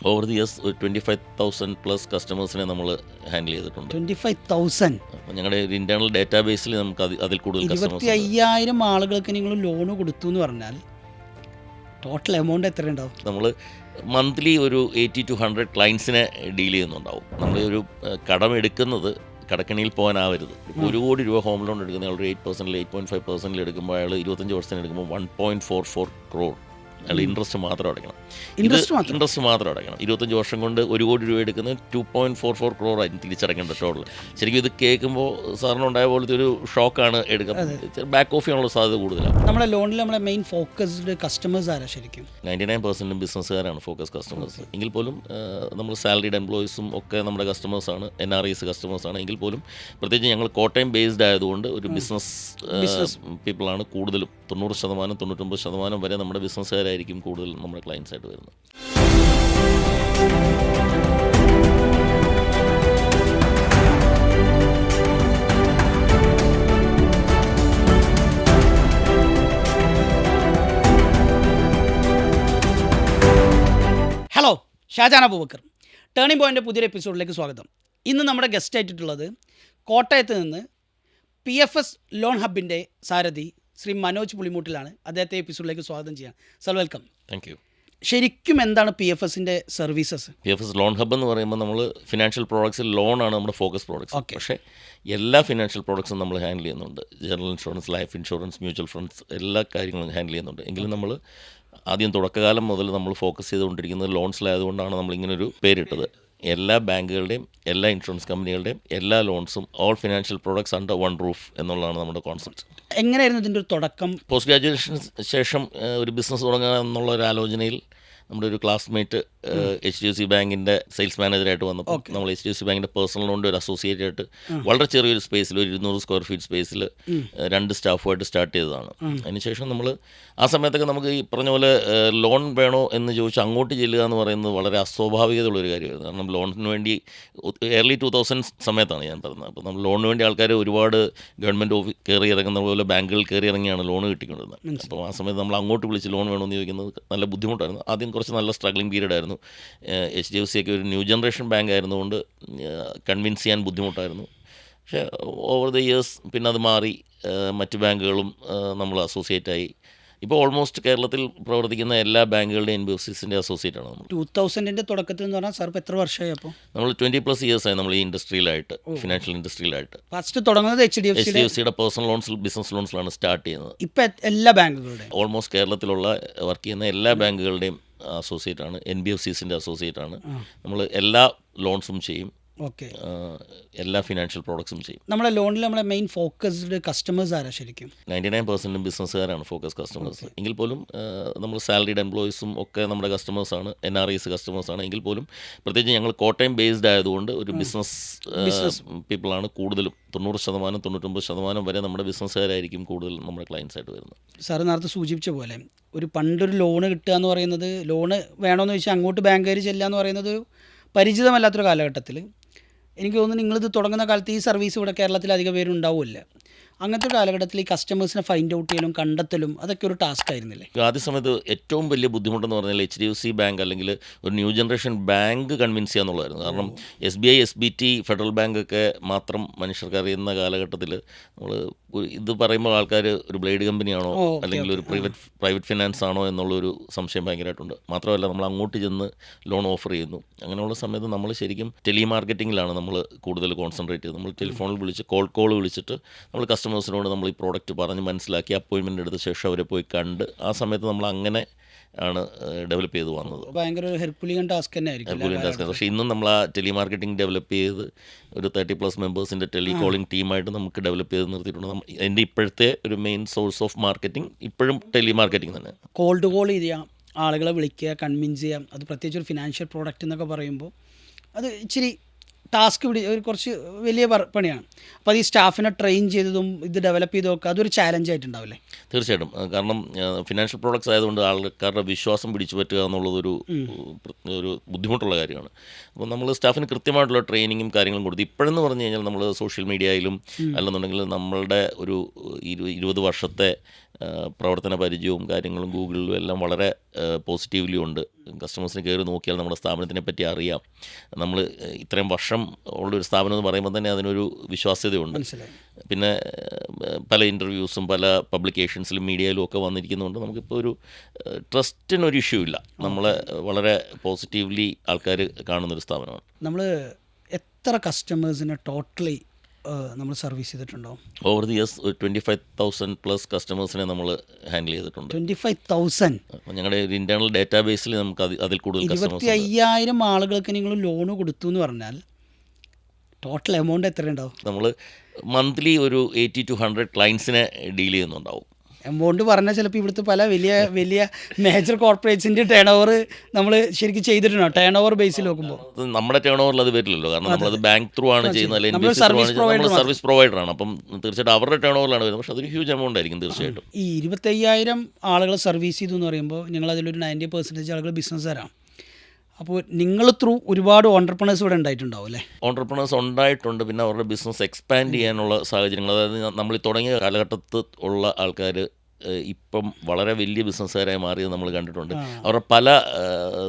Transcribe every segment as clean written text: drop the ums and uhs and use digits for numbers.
Over the years 25,000+ കസ്റ്റമേഴ്സിനെ നമ്മൾ handle ചെയ്തിട്ടുണ്ട്. 25,000. അപ്പോൾ ഞങ്ങളുടെ ഒരു ഇൻറ്റേർണൽ ഡേറ്റാബേസിൽ നമുക്ക് അതിൽ കൂടുതൽ കസ്റ്റമേഴ്സ് 25,000 ആളുകൾക്ക് നിങ്ങൾ ലോണ് കൊടുത്തു എന്ന് പറഞ്ഞാൽ ടോട്ടൽ എമൗണ്ട് എത്ര ഉണ്ടാവും? നമ്മൾ മന്ത്ലി ഒരു 80 to 100 ക്ലയൻസിനെ ഡീൽ ചെയ്യുന്നുണ്ടാവും. നമ്മൾ ഒരു കടം എടുക്കുന്നത് കടക്കണിയിൽ പോകാനാവരുത്. 1 കോടി രൂപ ഹോം ലോൺ എടുക്കുന്ന അയാൾ 8%, 8.5% എടുക്കുമ്പോൾ അയാൾ 25 വർഷത്തിന് എടുക്കുമ്പോൾ 1.44 crore അയാൾ ഇൻട്രസ്റ്റ് മാത്രം അടയ്ക്കണം. ഇൻട്രസ്റ്റ് മാത്രം അടയ്ക്കണം. 25 വർഷം കൊണ്ട് 1 കോടി രൂപ എടുക്കുന്നത് 2.44 crore ആയിരിക്കും തിരിച്ചടയ്ക്കേണ്ട ടോട്ടൽ. ശരിക്കും ഇത് കേൾക്കുമ്പോൾ സാറിനുണ്ടായ പോലത്തെ ഒരു ഷോക്കാണ് എടുക്കുക. ബാക്ക് ഓഫ് ചെയ്യാനുള്ള സാധ്യത കൂടുതലാണ്. നമ്മുടെ ലോണിൽ നമ്മളെ മെയിൻ ഫോക്കസ്ഡ് കസ്റ്റമേഴ്സ് ആരാ ശരിക്കും? 99% ബിസിനസ്സുകാരാണ് ഫോക്കസ് കസ്റ്റമേഴ്സ്. എങ്കിൽ പോലും നമ്മൾ സാലറീഡ് എംപ്ലോയീസും ഒക്കെ നമ്മുടെ കസ്റ്റമേഴ്സാണ്, NRIs കസ്റ്റമേഴ്സാണ്. എങ്കിൽ പോലും പ്രത്യേകിച്ച് ഞങ്ങൾ കോട്ടയം ബേസ്ഡ് ആയതുകൊണ്ട് ഒരു ബിസിനസ് പീപ്പിളാണ് കൂടുതലും. 90%, 99% വരെ നമ്മുടെ ബിസിനസ്സുകാരായിരിക്കും കൂടുതൽ നമ്മുടെ ക്ലയൻസ് ആയിട്ട് വരുന്നത്. Hello, Shajan Aboobacker. Turning point പുതിയൊരു എപ്പിസോഡിലേക്ക് സ്വാഗതം. ഇന്ന് നമ്മുടെ ഗസ്റ്റ് ആയിട്ടുള്ളത് കോട്ടയത്ത് നിന്ന് PFS ലോൺ ഹബിൻ്റെ സാരഥി ശ്രീ മനോജ് പുളിമൂട്ടിലാണ്. അദ്ദേഹത്തെ എപ്പിസോഡിലേക്ക് സ്വാഗതം ചെയ്യാം. Sir, welcome. Thank you. ശരിക്കും എന്താണ് PFSൻ്റെ സർവീസസ്? PFS ലോൺ ഹബ് എന്ന് പറയുമ്പോൾ നമ്മൾ ഫിനാൻഷ്യൽ പ്രോഡക്ട്സിൽ ലോണാണ് നമ്മുടെ ഫോക്കസ് പ്രോഡക്ട്സ്. Okay. പക്ഷേ എല്ലാ ഫിനാൻഷ്യൽ പ്രോഡക്ട്സും നമ്മൾ ഹാൻഡിൽ ചെയ്യുന്നുണ്ട്. General insurance, life insurance, mutual funds, എല്ലാ കാര്യങ്ങളും ഹാൻഡിൽ ചെയ്യുന്നുണ്ട്. എങ്കിലും നമ്മൾ ആദ്യം തുടക്കകാലം മുതൽ നമ്മൾ ഫോക്കസ് ചെയ്തുകൊണ്ടിരിക്കുന്നത് ലോൺസിലായതുകൊണ്ടാണ് നമ്മളിങ്ങനൊരു പേരിട്ടത്. എല്ലാ ബാങ്കുകളുടെയും എല്ലാ ഇൻഷുറൻസ് കമ്പനികളുടെയും എല്ലാ ലോൺസും all financial products under one roof എന്നുള്ളതാണ് നമ്മുടെ കോൺസെപ്റ്റ്. എങ്ങനെയായിരുന്നു ഇതിൻ്റെ ഒരു തുടക്കം? പോസ്റ്റ് ഗ്രാജുവേഷന് ശേഷം ഒരു ബിസിനസ് തുടങ്ങുക എന്നുള്ള ഒരു ആലോചനയിൽ നമ്മുടെ ഒരു ക്ലാസ്മേറ്റ് HDFC ബാങ്കിൻ്റെ സെയിൽസ് മാനേജറായിട്ട് വന്നപ്പോൾ നമ്മൾ HDFC ബാങ്കിൻ്റെ പേഴ്സണൽ ലോണിൻ്റെ ഒരു അസോസിയേറ്റ് ആയിട്ട് വളരെ ചെറിയൊരു സ്പേസിൽ, ഒരു 200 സ്ക്വയർ ഫീറ്റ് സ്പേസിൽ 2 സ്റ്റാഫുമായിട്ട് സ്റ്റാർട്ട് ചെയ്തതാണ്. അതിനുശേഷം നമ്മൾ ആ സമയത്തൊക്കെ നമുക്ക് ഈ പറഞ്ഞ പോലെ ലോൺ വേണോ എന്ന് ചോദിച്ചാൽ അങ്ങോട്ട് ചെല്ലുക എന്ന് പറയുന്നത് വളരെ അസ്വാഭാവികതയുള്ളൊരു കാര്യമായിരുന്നു. കാരണം ലോണിന് വേണ്ടി early 2000s സമയത്താണ് ഞാൻ പറഞ്ഞത്. അപ്പോൾ നമ്മൾ ലോണിന് വേണ്ടി ആൾക്കാർ ഒരുപാട് ഗവൺമെൻറ് ഓഫീസ് കയറി ഇറങ്ങുന്ന പോലെ ബാങ്കുകൾ കയറി ഇറങ്ങിയാണ് ലോൺ കിട്ടിക്കൊണ്ടിരുന്നത്. അപ്പോൾ ആ സമയത്ത് നമ്മൾ അങ്ങോട്ട് വിളിച്ച് ലോൺ വേണമെന്ന് ചോദിക്കുന്നത് നല്ല ബുദ്ധിമുട്ടായിരുന്നു. ആദ്യം കുറച്ച് നല്ല സ്ട്രഗ്ലിംഗ് പീരീഡ് ആയിരുന്നു. HDFC ഒക്കെ ഒരു ന്യൂ ജനറേഷൻ ബാങ്ക് ആയിരുന്നുകൊണ്ട് കൺവിൻസ് ചെയ്യാൻ ബുദ്ധിമുട്ടായിരുന്നു. പക്ഷേ ഓവർ ദ ഇയേഴ്സ് പിന്നെ അത് മാറി മറ്റ് ബാങ്കുകളും നമ്മൾ അസോസിയേറ്റായി. ഇപ്പോൾ ഓൾമോസ്റ്റ് കേരളത്തിൽ പ്രവർത്തിക്കുന്ന എല്ലാ ബാങ്കുകളുടെയും NBFCസിൻ്റെ അസോസിയേറ്റാണ് നമ്മൾ. 2000ൻ്റെ തുടക്കത്തിൽ എന്ന് പറഞ്ഞാൽ സാർ ഇപ്പോൾ എത്ര വർഷമായി? അപ്പോൾ നമ്മൾ 20+ ഇയേഴ്സായി നമ്മൾ ഈ ഇൻഡസ്ട്രിയിലായിട്ട്, ഫിനാൻഷ്യൽ ഇൻഡസ്ട്രിയിലായിട്ട്. ഫസ്റ്റ് തുടങ്ങുന്നത് HDFCയുടെ പേഴ്സണൽ ലോൺസിൽ, ബിസിനസ് ലോൺസിലാണ് സ്റ്റാർട്ട് ചെയ്യുന്നത്. ഇപ്പം എല്ലാ ബാങ്കുകളുടെയും ഓൾമോസ്റ്റ് കേരളത്തിലുള്ള വർക്ക് ചെയ്യുന്ന എല്ലാ ബാങ്കുകളുടെയും അസോസിയേറ്റാണ്, NBFCസിൻ്റെ അസോസിയേറ്റാണ്. നമ്മൾ എല്ലാ ലോൺസും ചെയ്യും. ഓക്കെ. എല്ലാ ഫിനാൻഷ്യൽ പ്രോഡക്ട്സും ചെയ്യും. നമ്മുടെ ലോണിൽ നമ്മളെ മെയിൻ ഫോക്കസ്ഡ് കസ്റ്റമേഴ്സ് ആരാ ശരിക്കും? 99% ബിസിനസ്സുകാരാണ് ഫോക്കസ് കസ്റ്റമേഴ്സ്. എങ്കിൽ പോലും നമ്മൾ സാലറീഡ് എംപ്ലോയീസും ഒക്കെ നമ്മുടെ കസ്റ്റമേഴ്സാണ്, NRIs കസ്റ്റമേഴ്സാണ്. എങ്കിൽ പോലും പ്രത്യേകിച്ച് ഞങ്ങൾ കോട്ടയം ബേസ്ഡ് ആയതുകൊണ്ട് ഒരു ബിസിനസ് പീപ്പിളാണ് കൂടുതലും. 90%, 99% വരെ നമ്മുടെ ബിസിനസ്സുകാരായിരിക്കും കൂടുതൽ നമ്മുടെ ക്ലയൻസ് ആയിട്ട് വരുന്നത്. സാറ് നേരത്തെ സൂചിപ്പിച്ച പോലെ ഒരു പണ്ടൊരു ലോണ് കിട്ടുക എന്ന് പറയുന്നത്, ലോണ് വേണമെന്ന് ചോദിച്ചാൽ അങ്ങോട്ട് ബാങ്കുകാർ ചെല്ലുക എന്ന് പറയുന്നത് പരിചിതമല്ലാത്തൊരു കാലഘട്ടത്തിൽ എനിക്ക് തോന്നുന്നു നിങ്ങളിത് തുടങ്ങുന്ന കാലത്ത് ഈ സർവീസ് ഇവിടെ കേരളത്തിൽ അധികം പേരുണ്ടാവില്ല. അങ്ങനത്തെ ഒരു കാലഘട്ടത്തിൽ ഈ കസ്റ്റമേഴ്സിനെ ഫൈൻഡ് ഔട്ട് ചെയ്യലും കണ്ടെത്തലും അതൊക്കെ ഒരു ടാസ്ക് ആയിരുന്നില്ലേ? ആദ്യ സമയത്ത് ഏറ്റവും വലിയ ബുദ്ധിമുട്ടെന്ന് പറഞ്ഞാൽ HDFC ബാങ്ക് അല്ലെങ്കിൽ ഒരു ന്യൂ ജനറേഷൻ ബാങ്ക് കൺവിൻസ് ചെയ്യുക എന്നുള്ളതായിരുന്നു. കാരണം SBI, SBT, ഫെഡറൽ ബാങ്കൊക്കെ മാത്രം മനുഷ്യർക്ക് അറിയുന്ന കാലഘട്ടത്തിൽ നമ്മൾ ഇത് പറയുമ്പോൾ ആൾക്കാർ ഒരു ബ്ലേഡ് കമ്പനിയാണോ അല്ലെങ്കിൽ ഒരു പ്രൈവറ്റ് ഫിനാൻസ് ആണോ എന്നുള്ളൊരു സംശയം ഭയങ്കരമായിട്ടുണ്ട്. മാത്രമല്ല നമ്മൾ അങ്ങോട്ട് ചെന്ന് ലോൺ ഓഫർ ചെയ്യുന്നു. അങ്ങനെയുള്ള സമയത്ത് നമ്മൾ ശരിക്കും ടെലിമാർക്കറ്റിങ്ങിലാണ് നമ്മൾ കൂടുതൽ കോൺസെൻട്രേറ്റ് ചെയ്തത്. നമ്മൾ ടെലിഫോണിൽ വിളിച്ച് കോൾ വിളിച്ചിട്ട് നമ്മൾ കസ്റ്റമേഴ്സിനോട് നമ്മൾ ഈ പ്രോഡക്റ്റ് പറഞ്ഞ് മനസ്സിലാക്കി അപ്പോയിൻമെൻ്റ് എടുത്ത ശേഷം അവരെ പോയി കണ്ട് ആ സമയത്ത് നമ്മൾ അങ്ങനെ ആണ് ഡെവലപ്പ് ചെയ്ത് വന്നത്. ഭയങ്കര ഒരു ഹെൽപ്ഫുള്ളിങ് ടാസ്ക് തന്നെ ആയിരിക്കും. പക്ഷേ ഇന്നും നമ്മൾ ആ ടെലിമാർക്കറ്റിംഗ് ഡെവലപ്പ് ചെയ്ത് ഒരു 30+ മെമ്പേഴ്സിൻ്റെ ടെലികോളിംഗ് ടീമായിട്ട് നമുക്ക് ഡെവലപ്പ് ചെയ്ത് നിർത്തിയിട്ടുണ്ട്. എൻ്റെ ഇപ്പോഴത്തെ ഒരു മെയിൻ സോഴ്സ് ഓഫ് മാർക്കറ്റിംഗ് ഇപ്പോഴും ടെലിമാർക്കറ്റിംഗ് തന്നെ. കോൾഡ് കോൾ ചെയ്യാം, ആളുകളെ വിളിക്കുക, കൺവിൻസ് ചെയ്യാം. അത് പ്രത്യേകിച്ച് ഒരു ഫിനാൻഷ്യൽ പ്രോഡക്റ്റ് എന്നൊക്കെ പറയുമ്പോൾ അത് ഇച്ചിരി ടാസ്ക് ഒരു കുറച്ച് വലിയ പണിയാണ്. അപ്പോൾ അത് ഈ സ്റ്റാഫിനെ ട്രെയിൻ ചെയ്തതും ഇത് ഡെവലപ്പ് ചെയ്തതൊക്കെ അതൊരു ചാലഞ്ച് ആയിട്ടുണ്ടാവില്ലേ? തീർച്ചയായിട്ടും. കാരണം ഫിനാൻഷ്യൽ പ്രോഡക്ട്സ് ആയതുകൊണ്ട് ആൾക്കാരുടെ വിശ്വാസം പിടിച്ചു പറ്റുക എന്നുള്ളതൊരു ബുദ്ധിമുട്ടുള്ള കാര്യമാണ്. അപ്പോൾ നമ്മൾ സ്റ്റാഫിന് കൃത്യമായിട്ടുള്ള ട്രെയിനിങ്ങും കാര്യങ്ങളും കൊടുത്തു. ഇപ്പോഴെന്ന് പറഞ്ഞു കഴിഞ്ഞാൽ നമ്മൾ സോഷ്യൽ മീഡിയയിലും അല്ലെന്നുണ്ടെങ്കിൽ നമ്മളുടെ ഒരു 20 വർഷത്തെ പ്രവർത്തന പരിചയവും കാര്യങ്ങളും ഗൂഗിളിലും എല്ലാം വളരെ പോസിറ്റീവ്ലി ഉണ്ട്. കസ്റ്റമേഴ്സിന് കയറി നോക്കിയാൽ നമ്മുടെ സ്ഥാപനത്തിനെ പറ്റി അറിയാം. നമ്മൾ ഇത്രയും വർഷം ഉള്ളൊരു സ്ഥാപനം എന്ന് പറയുമ്പോൾ തന്നെ അതിനൊരു വിശ്വാസ്യതയുണ്ട്. മനസ്സിലായി. പിന്നെ പല ഇൻ്റർവ്യൂസും പല പബ്ലിക്കേഷൻസിലും മീഡിയയിലും ഒക്കെ വന്നിരിക്കുന്നതുകൊണ്ട് നമുക്കിപ്പോൾ ഒരു ട്രസ്റ്റിനൊരു ഇഷ്യൂ ഇല്ല. നമ്മളെ വളരെ പോസിറ്റീവ്ലി ആൾക്കാർ കാണുന്നൊരു സ്ഥാപനമാണ്. നമ്മൾ എത്ര കസ്റ്റമേഴ്സിനെ ടോട്ടലി നമ്മൾ സർവീസ് ചെയ്തിട്ടുണ്ടോ? ഓവർ ദി ഇയേഴ്സ് 25,000+ കസ്റ്റമേഴ്സിനെ നമ്മൾ ഹാൻഡിൽ ചെയ്തിട്ടുണ്ട്. 25,000. അപ്പോൾ ഞങ്ങളുടെ ഒരു ഇൻറ്റേർണൽ ഡേറ്റാബേസിൽ നമുക്ക് അതിൽ കൂടുതൽ കസ്റ്റമേഴ്സ് 25,000 ആളുകൾക്ക് നിങ്ങൾ ലോണ് കൊടുത്തു എന്ന് പറഞ്ഞാൽ ടോട്ടൽ എമൗണ്ട് എത്ര ഉണ്ടാവും? നമ്മൾ മന്ത്ലി ഒരു 80 to 100 ക്ലയൻസിനെ ഡീൽ ചെയ്യുന്നുണ്ടാവും. എമൗണ്ട് പറഞ്ഞാൽ ചിലപ്പോൾ ഇവിടുത്തെ പല വലിയ മേജർ കോർപ്പറേറ്റ്സിൻ്റെ ടേൺ ഓവർ നമ്മൾ ശരിക്കും ചെയ്തിട്ടുണ്ടോ? ടേൺ ഓവർ ബേസിൽ നോക്കുമ്പോൾ നമ്മുടെ ടേൺ ഓവറിൽ അത് വരില്ലല്ലോ, കാരണം നമ്മളത് ബാങ്ക് ത്രൂ ആണ് ചെയ്യുന്നത്, അല്ലെങ്കിൽ NBFC through ആണ് ചെയ്യുന്നത്. നമ്മൾ സർവീസ് പ്രൊവൈഡറാണ്. അപ്പം തീർച്ചയായിട്ടും അവരുടെ ടേൺ ഓവറിലാണ് വരുന്നത്. പക്ഷേ അതൊരു ഹ്യൂജ് എമൗണ്ട് ആയിരിക്കും തീർച്ചയായിട്ടും. ഈ 25,000 ആളുകൾ സർവീസ് ചെയ്തു എന്ന് പറയുമ്പോൾ നിങ്ങൾ അതിലൊരു 90% ആളുകൾ ബിസിനസ്സുകാരാണ്. അപ്പോൾ നിങ്ങൾ ത്രൂ ഒരുപാട് ഓൺടർപ്രണേഴ്സ് ഇവിടെ ഉണ്ടായിട്ടുണ്ടാവും അല്ലേ? ഓൺടർപ്രണേഴ്സ് ഉണ്ടായിട്ടുണ്ട്. പിന്നെ അവരുടെ ബിസിനസ് എക്സ്പാൻഡ് ചെയ്യാനുള്ള സാഹചര്യങ്ങൾ, അതായത് നമ്മൾ ഈ തുടങ്ങിയ കാലഘട്ടത്തിൽ ഉള്ള ആൾക്കാർ ഇപ്പം വളരെ വലിയ ബിസിനസ്സുകാരായി മാറിയത് നമ്മൾ കണ്ടിട്ടുണ്ട്. അവരുടെ പല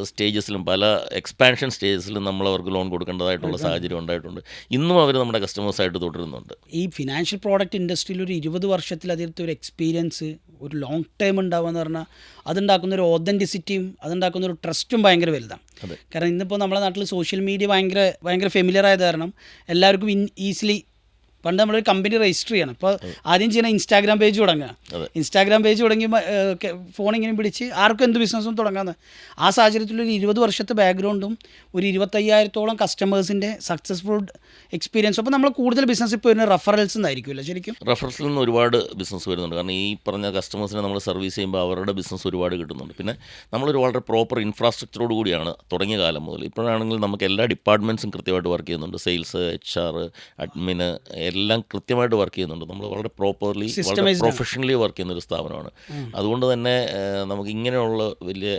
സ്റ്റേജസിലും പല എക്സ്പാൻഷൻ സ്റ്റേജസിലും നമ്മൾ അവർക്ക് ലോൺ കൊടുക്കേണ്ടതായിട്ടുള്ള സാഹചര്യം ഉണ്ടായിട്ടുണ്ട്. ഇന്നും അവർ നമ്മുടെ കസ്റ്റമേഴ്സായിട്ട് തുടരുന്നുണ്ട്. ഈ ഫിനാൻഷ്യൽ പ്രോഡക്റ്റ് ഇൻഡസ്ട്രിയിൽ ഒരു 20 വർഷത്തിലതിലത്തെ ഒരു എക്സ്പീരിയൻസ്, ഒരു ലോങ് ടൈം ഉണ്ടാവുക എന്ന് പറഞ്ഞാൽ അതുണ്ടാക്കുന്ന ഒരു ഓതൻറ്റിസിറ്റിയും അതുണ്ടാക്കുന്ന ഒരു ട്രസ്റ്റും ഭയങ്കര വലുതാണ്. കാരണം ഇന്നിപ്പോൾ നമ്മുടെ നാട്ടിൽ സോഷ്യൽ മീഡിയ ഭയങ്കര ഫെമിലിയർ ആയത് കാരണം എല്ലാവർക്കും ഈസിലി, പണ്ട് നമ്മളൊരു കമ്പനി രജിസ്റ്റർ ചെയ്യണം, ഇപ്പോൾ ആദ്യം ചെയ്യുന്ന ഇൻസ്റ്റാഗ്രാം പേജ് തുടങ്ങുക. ഇൻസ്റ്റാഗ്രാം പേജ് തുടങ്ങി ഫോൺ ഇങ്ങനെ പിടിച്ച് ആർക്കും എന്ത് ബിസിനസ്സും തുടങ്ങാമെന്ന്. ആ സാഹചര്യത്തിൽ ഒരു 20 വർഷത്തെ ബാക്ക്ഗ്രൗണ്ടും ഒരു 25,000-ഓളം കസ്റ്റമേഴ്സിൻ്റെ സക്സസ്ഫുൾ എക്സ്പീരിയൻസ്. അപ്പോൾ നമ്മൾ കൂടുതൽ ബിസിനസ് ഇപ്പോൾ വരുന്ന റെഫറൽസ് എന്നായിരിക്കുമല്ലോ ശരിക്കും? റെഫറൽസിൽ നിന്ന് ഒരുപാട് ബിസിനസ് വരുന്നുണ്ട്. കാരണം ഈ പറഞ്ഞ കസ്റ്റമേഴ്സിനെ നമ്മൾ സർവീസ് ചെയ്യുമ്പോൾ അവരുടെ ബിസിനസ് ഒരുപാട് കിട്ടുന്നുണ്ട്. പിന്നെ നമ്മളൊരു വളരെ പ്രോപ്പർ ഇൻഫ്രാസ്ട്രക്ചറോട് കൂടിയാണ് തുടങ്ങിയ കാലം മുതൽ ഇപ്പോഴാണെങ്കിൽ നമുക്ക് എല്ലാ ഡിപ്പാർട്ട്മെൻറ്റ്സും കൃത്യമായിട്ട് വർക്ക് ചെയ്യുന്നുണ്ട്. സെയിൽസ്, HR, അഡ്മിന് എല്ലാം കൃത്യമായിട്ട് വർക്ക് ചെയ്യുന്നുണ്ട്. നമ്മൾ വളരെ പ്രോപ്പർലി വളരെ പ്രൊഫഷണലി വർക്ക് ചെയ്യുന്ന ഒരു സ്ഥാപനമാണ്. അതുകൊണ്ട് തന്നെ നമുക്ക് ഇങ്ങനെയുള്ള വലിയ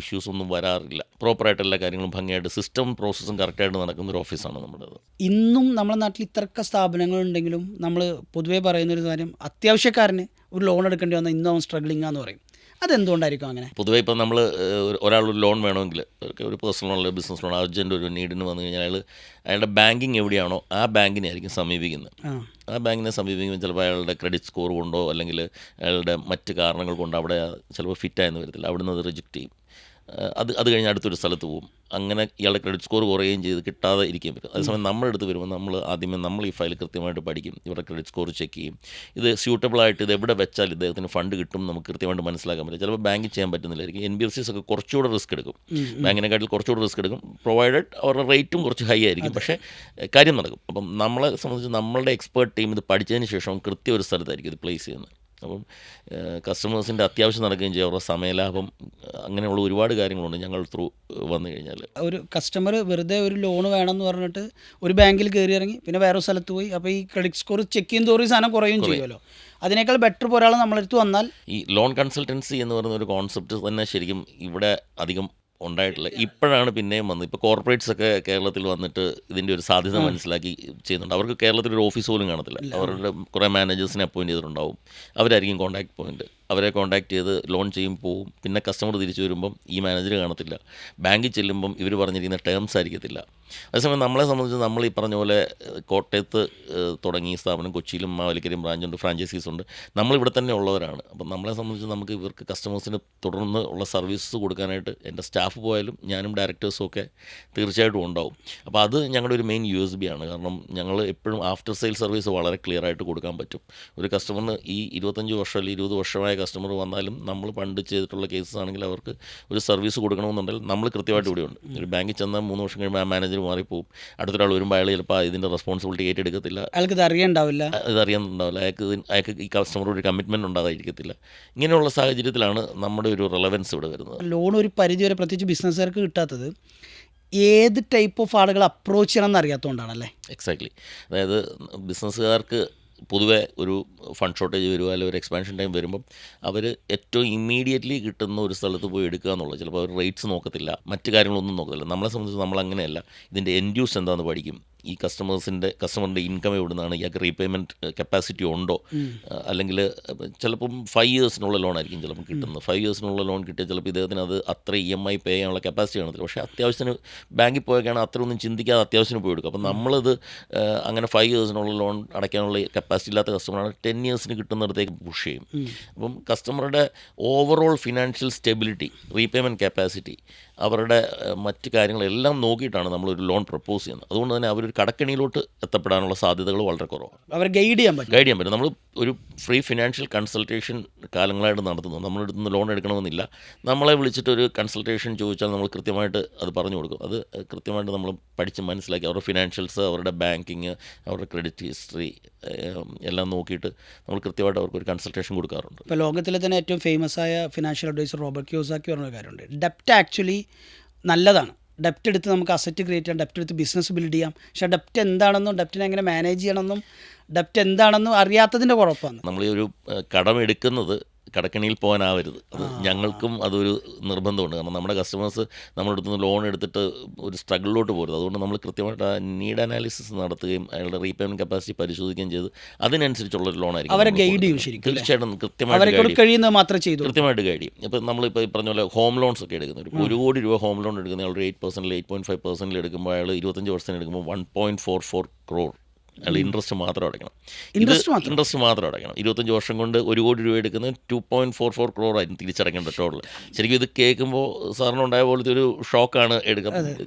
ഇഷ്യൂസ് ഒന്നും വരാറില്ല. പ്രോപ്പറായിട്ട് എല്ലാ കാര്യങ്ങളും ഭംഗിയായിട്ട് സിസ്റ്റം പ്രോസസ്സും കറക്റ്റായിട്ട് നടക്കുന്ന ഒരു ഓഫീസാണ് നമ്മുടേത്. ഇന്നും നമ്മുടെ നാട്ടിൽ ഇത്രയൊക്കെ സ്ഥാപനങ്ങളുണ്ടെങ്കിലും നമ്മൾ പൊതുവേ പറയുന്നൊരു കാര്യം, അത്യാവശ്യക്കാരന് ഒരു ലോൺ എടുക്കേണ്ടി വന്നാൽ ഇന്നും അവൻ സ്ട്രഗ്ലിംഗ് ആണെന്ന് പറയും. അതെന്തുകൊണ്ടായിരിക്കും അങ്ങനെ? പൊതുവേ ഇപ്പം നമ്മൾ ഒരാളൊരു ലോൺ വേണമെങ്കിൽ, ഒരു personal loan, business loan, urgent ഒരു നീഡിന് വന്നു കഴിഞ്ഞാൽ അയാളുടെ ബാങ്കിങ് എവിടെയാണോ ആ ബാങ്കിനെ ആയിരിക്കും സമീപിക്കുന്നത്. ആ ബാങ്കിനെ സമീപിക്കുമ്പോൾ ചിലപ്പോൾ അയാളുടെ ക്രെഡിറ്റ് സ്കോർ കൊണ്ടോ അല്ലെങ്കിൽ അയാളുടെ മറ്റ് കാരണങ്ങൾ കൊണ്ടോ അവിടെ ചിലപ്പോൾ ഫിറ്റായെന്ന് വരത്തില്ല, അവിടെ നിന്ന് അത് റിജക്റ്റ് ചെയ്യും. അത് കഴിഞ്ഞ് അടുത്തൊരു സ്ഥലത്ത് പോകും. അങ്ങനെ ഇയാളുടെ ക്രെഡിറ്റ് സ്കോർ കുറയുകയും ചെയ്ത് കിട്ടാതെ ഇരിക്കുകയും പറ്റും. അതേസമയം നമ്മുടെ അടുത്ത് വരുമ്പോൾ നമ്മൾ ഈ ഫയൽ കൃത്യമായിട്ട് പഠിക്കും, ഇവരുടെ ക്രെഡിറ്റ് സ്കോർ ചെക്ക് ചെയ്യും. ഇത് സ്യൂട്ടബിളായിട്ട് ഇത് എവിടെ വെച്ചാൽ ഇദ്ദേഹത്തിന് ഫണ്ട് കിട്ടും നമുക്ക് കൃത്യമായിട്ട് മനസ്സിലാക്കാൻ പറ്റും. ചിലപ്പോൾ ബാങ്കിൽ ചെയ്യാൻ പറ്റുന്നില്ലായിരിക്കും. NBFCs ഒക്കെ കുറച്ചുകൂടെ റിസ്ക് എടുക്കും, ബാങ്കിനെക്കാട്ടിൽ കുറച്ചുകൂടെ റിസ്ക് എടുക്കും. പ്രൊവൈഡഡ് അവരുടെ റേറ്റും കുറച്ച് ഹൈ ആയിരിക്കും, പക്ഷേ കാര്യം നടക്കും. അപ്പം നമ്മളെ സംബന്ധിച്ച് നമ്മളുടെ എക്സ്പേർട്ട് ടീം ഇത് പഠിച്ചതിന് ശേഷം കൃത്യം ഒരു സ്ഥലത്തായിരിക്കും ഇത് പ്ലേസ് ചെയ്യുന്നത്. അപ്പം കസ്റ്റമേഴ്സിൻ്റെ അത്യാവശ്യം നടക്കുകയും ചെയ്യും, അവരുടെ സമയലാഭം, അങ്ങനെയുള്ള ഒരുപാട് കാര്യങ്ങളുണ്ട് ഞങ്ങൾ ത്രൂ വന്നു കഴിഞ്ഞാൽ. ഒരു കസ്റ്റമർ വെറുതെ ഒരു ലോൺ വേണമെന്ന് പറഞ്ഞിട്ട് ഒരു ബാങ്കിൽ കയറി ഇറങ്ങി പിന്നെ വേറെ സ്ഥലത്ത് പോയി, അപ്പോൾ ഈ ക്രെഡിറ്റ് സ്കോർ ചെക്ക് ചെയ്യും തോറും സാധനം കുറയും ചെയ്യുമല്ലോ. അതിനേക്കാൾ ബെറ്റർ ഇപ്പോൾ ഒരാൾ നമ്മളടുത്ത് വന്നാൽ ഈ ലോൺ കൺസൾട്ടൻസി എന്ന് പറയുന്ന ഒരു കോൺസെപ്റ്റ് തന്നെ ശരിക്കും ഇവിടെ അധികം ഉണ്ടായിട്ടില്ല. ഇപ്പോഴാണ് പിന്നെയും വന്നത്. ഇപ്പോൾ കോർപ്പറേറ്റ്സ് ഒക്കെ കേരളത്തിൽ വന്നിട്ട് ഇതിൻ്റെ ഒരു സാധ്യത മനസ്സിലാക്കി ചെയ്യുന്നുണ്ട്. അവർക്ക് കേരളത്തിൽ ഒരു ഓഫീസ് പോലും കാണത്തില്ല. അവരുടെ കുറേ മാനേജേഴ്സിനെ അപ്പോയിൻറ്റ് ചെയ്തിട്ടുണ്ടാവും. അവരായിരിക്കും കോൺടാക്ട് പോയിൻറ്റ്. അവരെ കോൺടാക്ട് ചെയ്ത് ലോൺ ചെയ്യും പോവും. പിന്നെ കസ്റ്റമർ തിരിച്ചു വരുമ്പം ഈ മാനേജർ കാണത്തില്ല. ബാങ്കിൽ ചെല്ലുമ്പം ഇവർ പറഞ്ഞിരിക്കുന്ന ടേംസ് ആയിരിക്കത്തില്ല. അതേസമയം നമ്മളെ സംബന്ധിച്ച് നമ്മൾ ഈ പറഞ്ഞ പോലെ കോട്ടയത്ത് തുടങ്ങിയ സ്ഥാപനം, കൊച്ചിയിലും മാവേലിക്കരയും ബ്രാഞ്ചുണ്ട്, ഫ്രാഞ്ചൈസീസ് ഉണ്ട്. നമ്മളിവിടെ തന്നെ ഉള്ളവരാണ്. അപ്പം നമ്മളെ സംബന്ധിച്ച് നമുക്ക് ഇവർക്ക് കസ്റ്റമേഴ്സിന് തുടർന്ന് ഉള്ള സർവീസസ് കൊടുക്കാനായിട്ട് എൻ്റെ സ്റ്റാഫ് പോയാലും ഞാനും ഡയറക്ടേഴ്സും ഒക്കെ തീർച്ചയായിട്ടും ഉണ്ടാവും. അപ്പോൾ അത് ഞങ്ങളുടെ ഒരു മെയിൻ USB ആണ്. കാരണം ഞങ്ങൾ എപ്പോഴും ആഫ്റ്റർ സെയിൽ സർവീസ് വളരെ ക്ലിയർ ആയിട്ട് കൊടുക്കാൻ പറ്റും. ഒരു കസ്റ്റമറിന് ഈ 25 വർഷം അല്ലെങ്കിൽ 20 വർഷമായ കസ്റ്റമർ വന്നാലും നമ്മൾ പണ്ട് ചെയ്തിട്ടുള്ള കേസസ് ആണെങ്കിൽ അവർക്ക് ഒരു സർവീസ് കൊടുക്കണമെന്നുണ്ടെങ്കിൽ നമ്മൾ കൃത്യമായിട്ട് ഇവിടെയുണ്ട്. ഒരു ബാങ്കിൽ ചെന്നാൽ 3 വർഷം കഴിയുമ്പോൾ ആ മാനേജർ മാറിപ്പോവും. അടുത്തൊരാൾ വരുമ്പോൾ അയാൾ ചിലപ്പോൾ ഇതിൻ്റെ റെസ്പോൺസിബിലിറ്റി ഏറ്റെടുക്കത്തില്ല, അയാൾക്ക് ഇത് അറിയാനുണ്ടാവില്ല, അയാൾക്ക് ഈ കസ്റ്റമറോട് ഒരു കമ്മിറ്റ്മെൻറ്റ് ഉണ്ടാകാതിരിക്കത്തില്ല. ഇങ്ങനെയുള്ള സാഹചര്യത്തിലാണ് നമ്മുടെ ഒരു റെലവൻസ് ഇവിടെ വരുന്നത്. ലോൺ ഒരു പരിധി വരെ പ്രത്യേകിച്ച് ബിസിനസ്സുകാർക്ക് കിട്ടാത്തത് ഏത് ടൈപ്പ് ഓഫ് ആളുകൾ അപ്രോച്ച് ചെയ്യണം എന്ന് അറിയാത്തതുകൊണ്ടാണല്ലേ? എക്സാക്ട്ലി. അതായത് ബിസിനസ്സുകാർക്ക് പൊതുവെ ഒരു ഫണ്ട് ഷോർട്ടേജ് വരുമോ അല്ലെങ്കിൽ ഒരു എക്സ്പാൻഷൻ ടൈം വരുമ്പം അവർ ഏറ്റവും ഇമ്മീഡിയറ്റ്ലി കിട്ടുന്ന ഒരു സ്ഥലത്ത് പോയി എടുക്കുക എന്നുള്ളത്. ചിലപ്പോൾ അവർ റേറ്റ്സ് നോക്കത്തില്ല, മറ്റു കാര്യങ്ങളൊന്നും നോക്കത്തില്ല. നമ്മളെ സംബന്ധിച്ച് നമ്മൾ അങ്ങനെയല്ല. ഇതിൻ്റെ എൻഡ് യൂസ് എന്താണെന്ന് പഠിക്കും, ഈ കസ്റ്റമറിൻ്റെ ഇൻകം എവിടുന്നാണ്, ഇയാൾക്ക് റീപേയ്മെൻറ്റ് കപ്പാസിറ്റി ഉണ്ടോ, അല്ലെങ്കിൽ ചിലപ്പം 5 ഇയേഴ്സിനുള്ള ലോൺ ആയിരിക്കും ചിലപ്പം കിട്ടുന്നത്. 5 ഇയേഴ്സിനുള്ള ലോൺ കിട്ടിയാൽ ചിലപ്പോൾ ഇദ്ദേഹത്തിന് അത് അത്ര EMI പേ ചെയ്യാനുള്ള കപ്പാസിറ്റി കാണത്തില്ല. പക്ഷേ അത്യാവശ്യത്തിന് ബാങ്കിൽ പോയൊക്കെയാണ് അത്രയൊന്നും ചിന്തിക്കാതെ അത്യാവശ്യത്തിന് പോയി എടുക്കും. അപ്പം നമ്മളത് അങ്ങനെ 5 ഇയേഴ്സിനുള്ള ലോൺ അടയ്ക്കാനുള്ള കപ്പാസിറ്റി ഇല്ലാത്ത കസ്റ്റമറാണ് 10 ഇയേഴ്സിന് കിട്ടുന്നിടത്തേക്ക് പുഷ് ചെയ്യും. അപ്പം കസ്റ്റമറുടെ overall financial stability, repayment capacity, അവരുടെ മറ്റ് കാര്യങ്ങളെല്ലാം നോക്കിയിട്ടാണ് നമ്മളൊരു ലോൺ പ്രപ്പോസ് ചെയ്യുന്നത്. അതുകൊണ്ട് തന്നെ അവരൊരു കടക്കെണിയിലോട്ട് എത്തപ്പെടാനുള്ള സാധ്യതകൾ വളരെ കുറവാണ്. അവരെ ഗൈഡ് ചെയ്യാൻ പറ്റും. നമ്മൾ ഒരു ഫ്രീ ഫിനാൻഷ്യൽ കൺസൾട്ടേഷൻ കാലങ്ങളായിട്ട് നടത്തുന്നു. നമ്മുടെ അടുത്ത് നിന്ന് ലോൺ എടുക്കണമെന്നില്ല. നമ്മളെ വിളിച്ചിട്ട് ഒരു കൺസൾട്ടേഷൻ ചോദിച്ചാൽ നമ്മൾ കൃത്യമായിട്ട് അത് പറഞ്ഞു കൊടുക്കും. അത് കൃത്യമായിട്ട് നമ്മൾ പഠിച്ച് മനസ്സിലാക്കി അവരുടെ ഫിനാൻഷ്യൽസ്, അവരുടെ ബാങ്കിങ്, അവരുടെ ക്രെഡിറ്റ് ഹിസ്റ്ററി എല്ലാം നോക്കിയിട്ട് നമ്മൾ കൃത്യമായിട്ട് അവർക്ക് ഒരു കൺസൾട്ടേഷൻ കൊടുക്കാറുണ്ട്. ഇപ്പോൾ ലോകത്തിലെ തന്നെ ഏറ്റവും ഫേമസ് ആയ ഫിനാൻഷ്യൽ അഡ്വൈസർ റോബർട്ട് കിയോസാക്കി പറഞ്ഞ കാര്യമുണ്ട്, ഡെപ്റ്റ് ആക്ച്വലി നല്ലതാണ്. ഡെപ്റ്റ് എടുത്ത് നമുക്ക് അസറ്റ് ക്രിയേറ്റ് ചെയ്യാം, ഡെപ്റ്റ് എടുത്ത് ബിസിനസ് ബിൽഡ് ചെയ്യാം. പക്ഷേ ഡെപ്റ്റ് എന്താണെന്നും ഡെപ്റ്റിനെ എങ്ങനെ മാനേജ് ചെയ്യണമെന്നും ഡെപ്റ്റ് എന്താണെന്നും അറിയാത്തതിൻ്റെ കുഴപ്പമാണ്. നമ്മൾ ഈ ഒരു കടം എടുക്കുന്നത് കടക്കണിയിൽ പോകാനാവരുത്. അത് ഞങ്ങൾക്കും അതൊരു നിർബന്ധമുണ്ട്. കാരണം നമ്മുടെ കസ്റ്റമേഴ്സ് നമ്മുടെ അടുത്ത് നിന്ന് ലോൺ എടുത്തിട്ട് ഒരു സ്ട്രഗിളിലോട്ട് പോരുത്. അതുകൊണ്ട് നമ്മൾ കൃത്യമായിട്ട് ആ നീഡ് അനാലിസിസ് നടത്തുകയും അയാളുടെ റീപേയ്മെൻറ്റ് കപ്പാസിറ്റി പരിശോധിക്കുകയും ചെയ്ത് അതിനനുസരിച്ചുള്ളൊരു ലോൺ ആയിരിക്കും അവരെ ഗൈഡ് ചെയ്യും. ശരിക്കും തീർച്ചയായിട്ടും കൃത്യമായിട്ട് ഗൈഡ് ചെയ്യും. ഇപ്പോൾ നമ്മളിപ്പോൾ ഈ പറഞ്ഞ പോലെ ഹോം ലോൺസ് ഒക്കെ എടുക്കുന്നത്, ഒരു 1 കോടി രൂപ ഹോം ലോൺ എടുക്കുന്ന അയാൾ 8%, 8.5% എടുക്കുമ്പോൾ അയാൾ 25 വർഷം എടുക്കുമ്പോൾ 1.44 crore അയാൾ ഇൻട്രസ്റ്റ് മാത്രം അടയ്ക്കണം. ഇൻട്രസ്റ്റ് മാത്രം അടയ്ക്കണം. 25 വർഷം കൊണ്ട് 1 കോടി രൂപ എടുക്കുന്നത് 2.44 crore ആയിരുന്നു തിരിച്ചടയ്ക്കേണ്ട ടോട്ടൽ. ശരിക്കും ഇത് കേൾക്കുമ്പോൾ സാറിനുണ്ടായ പോലത്തെ ഒരു ഷോക്കാണ് എടുക്കുക.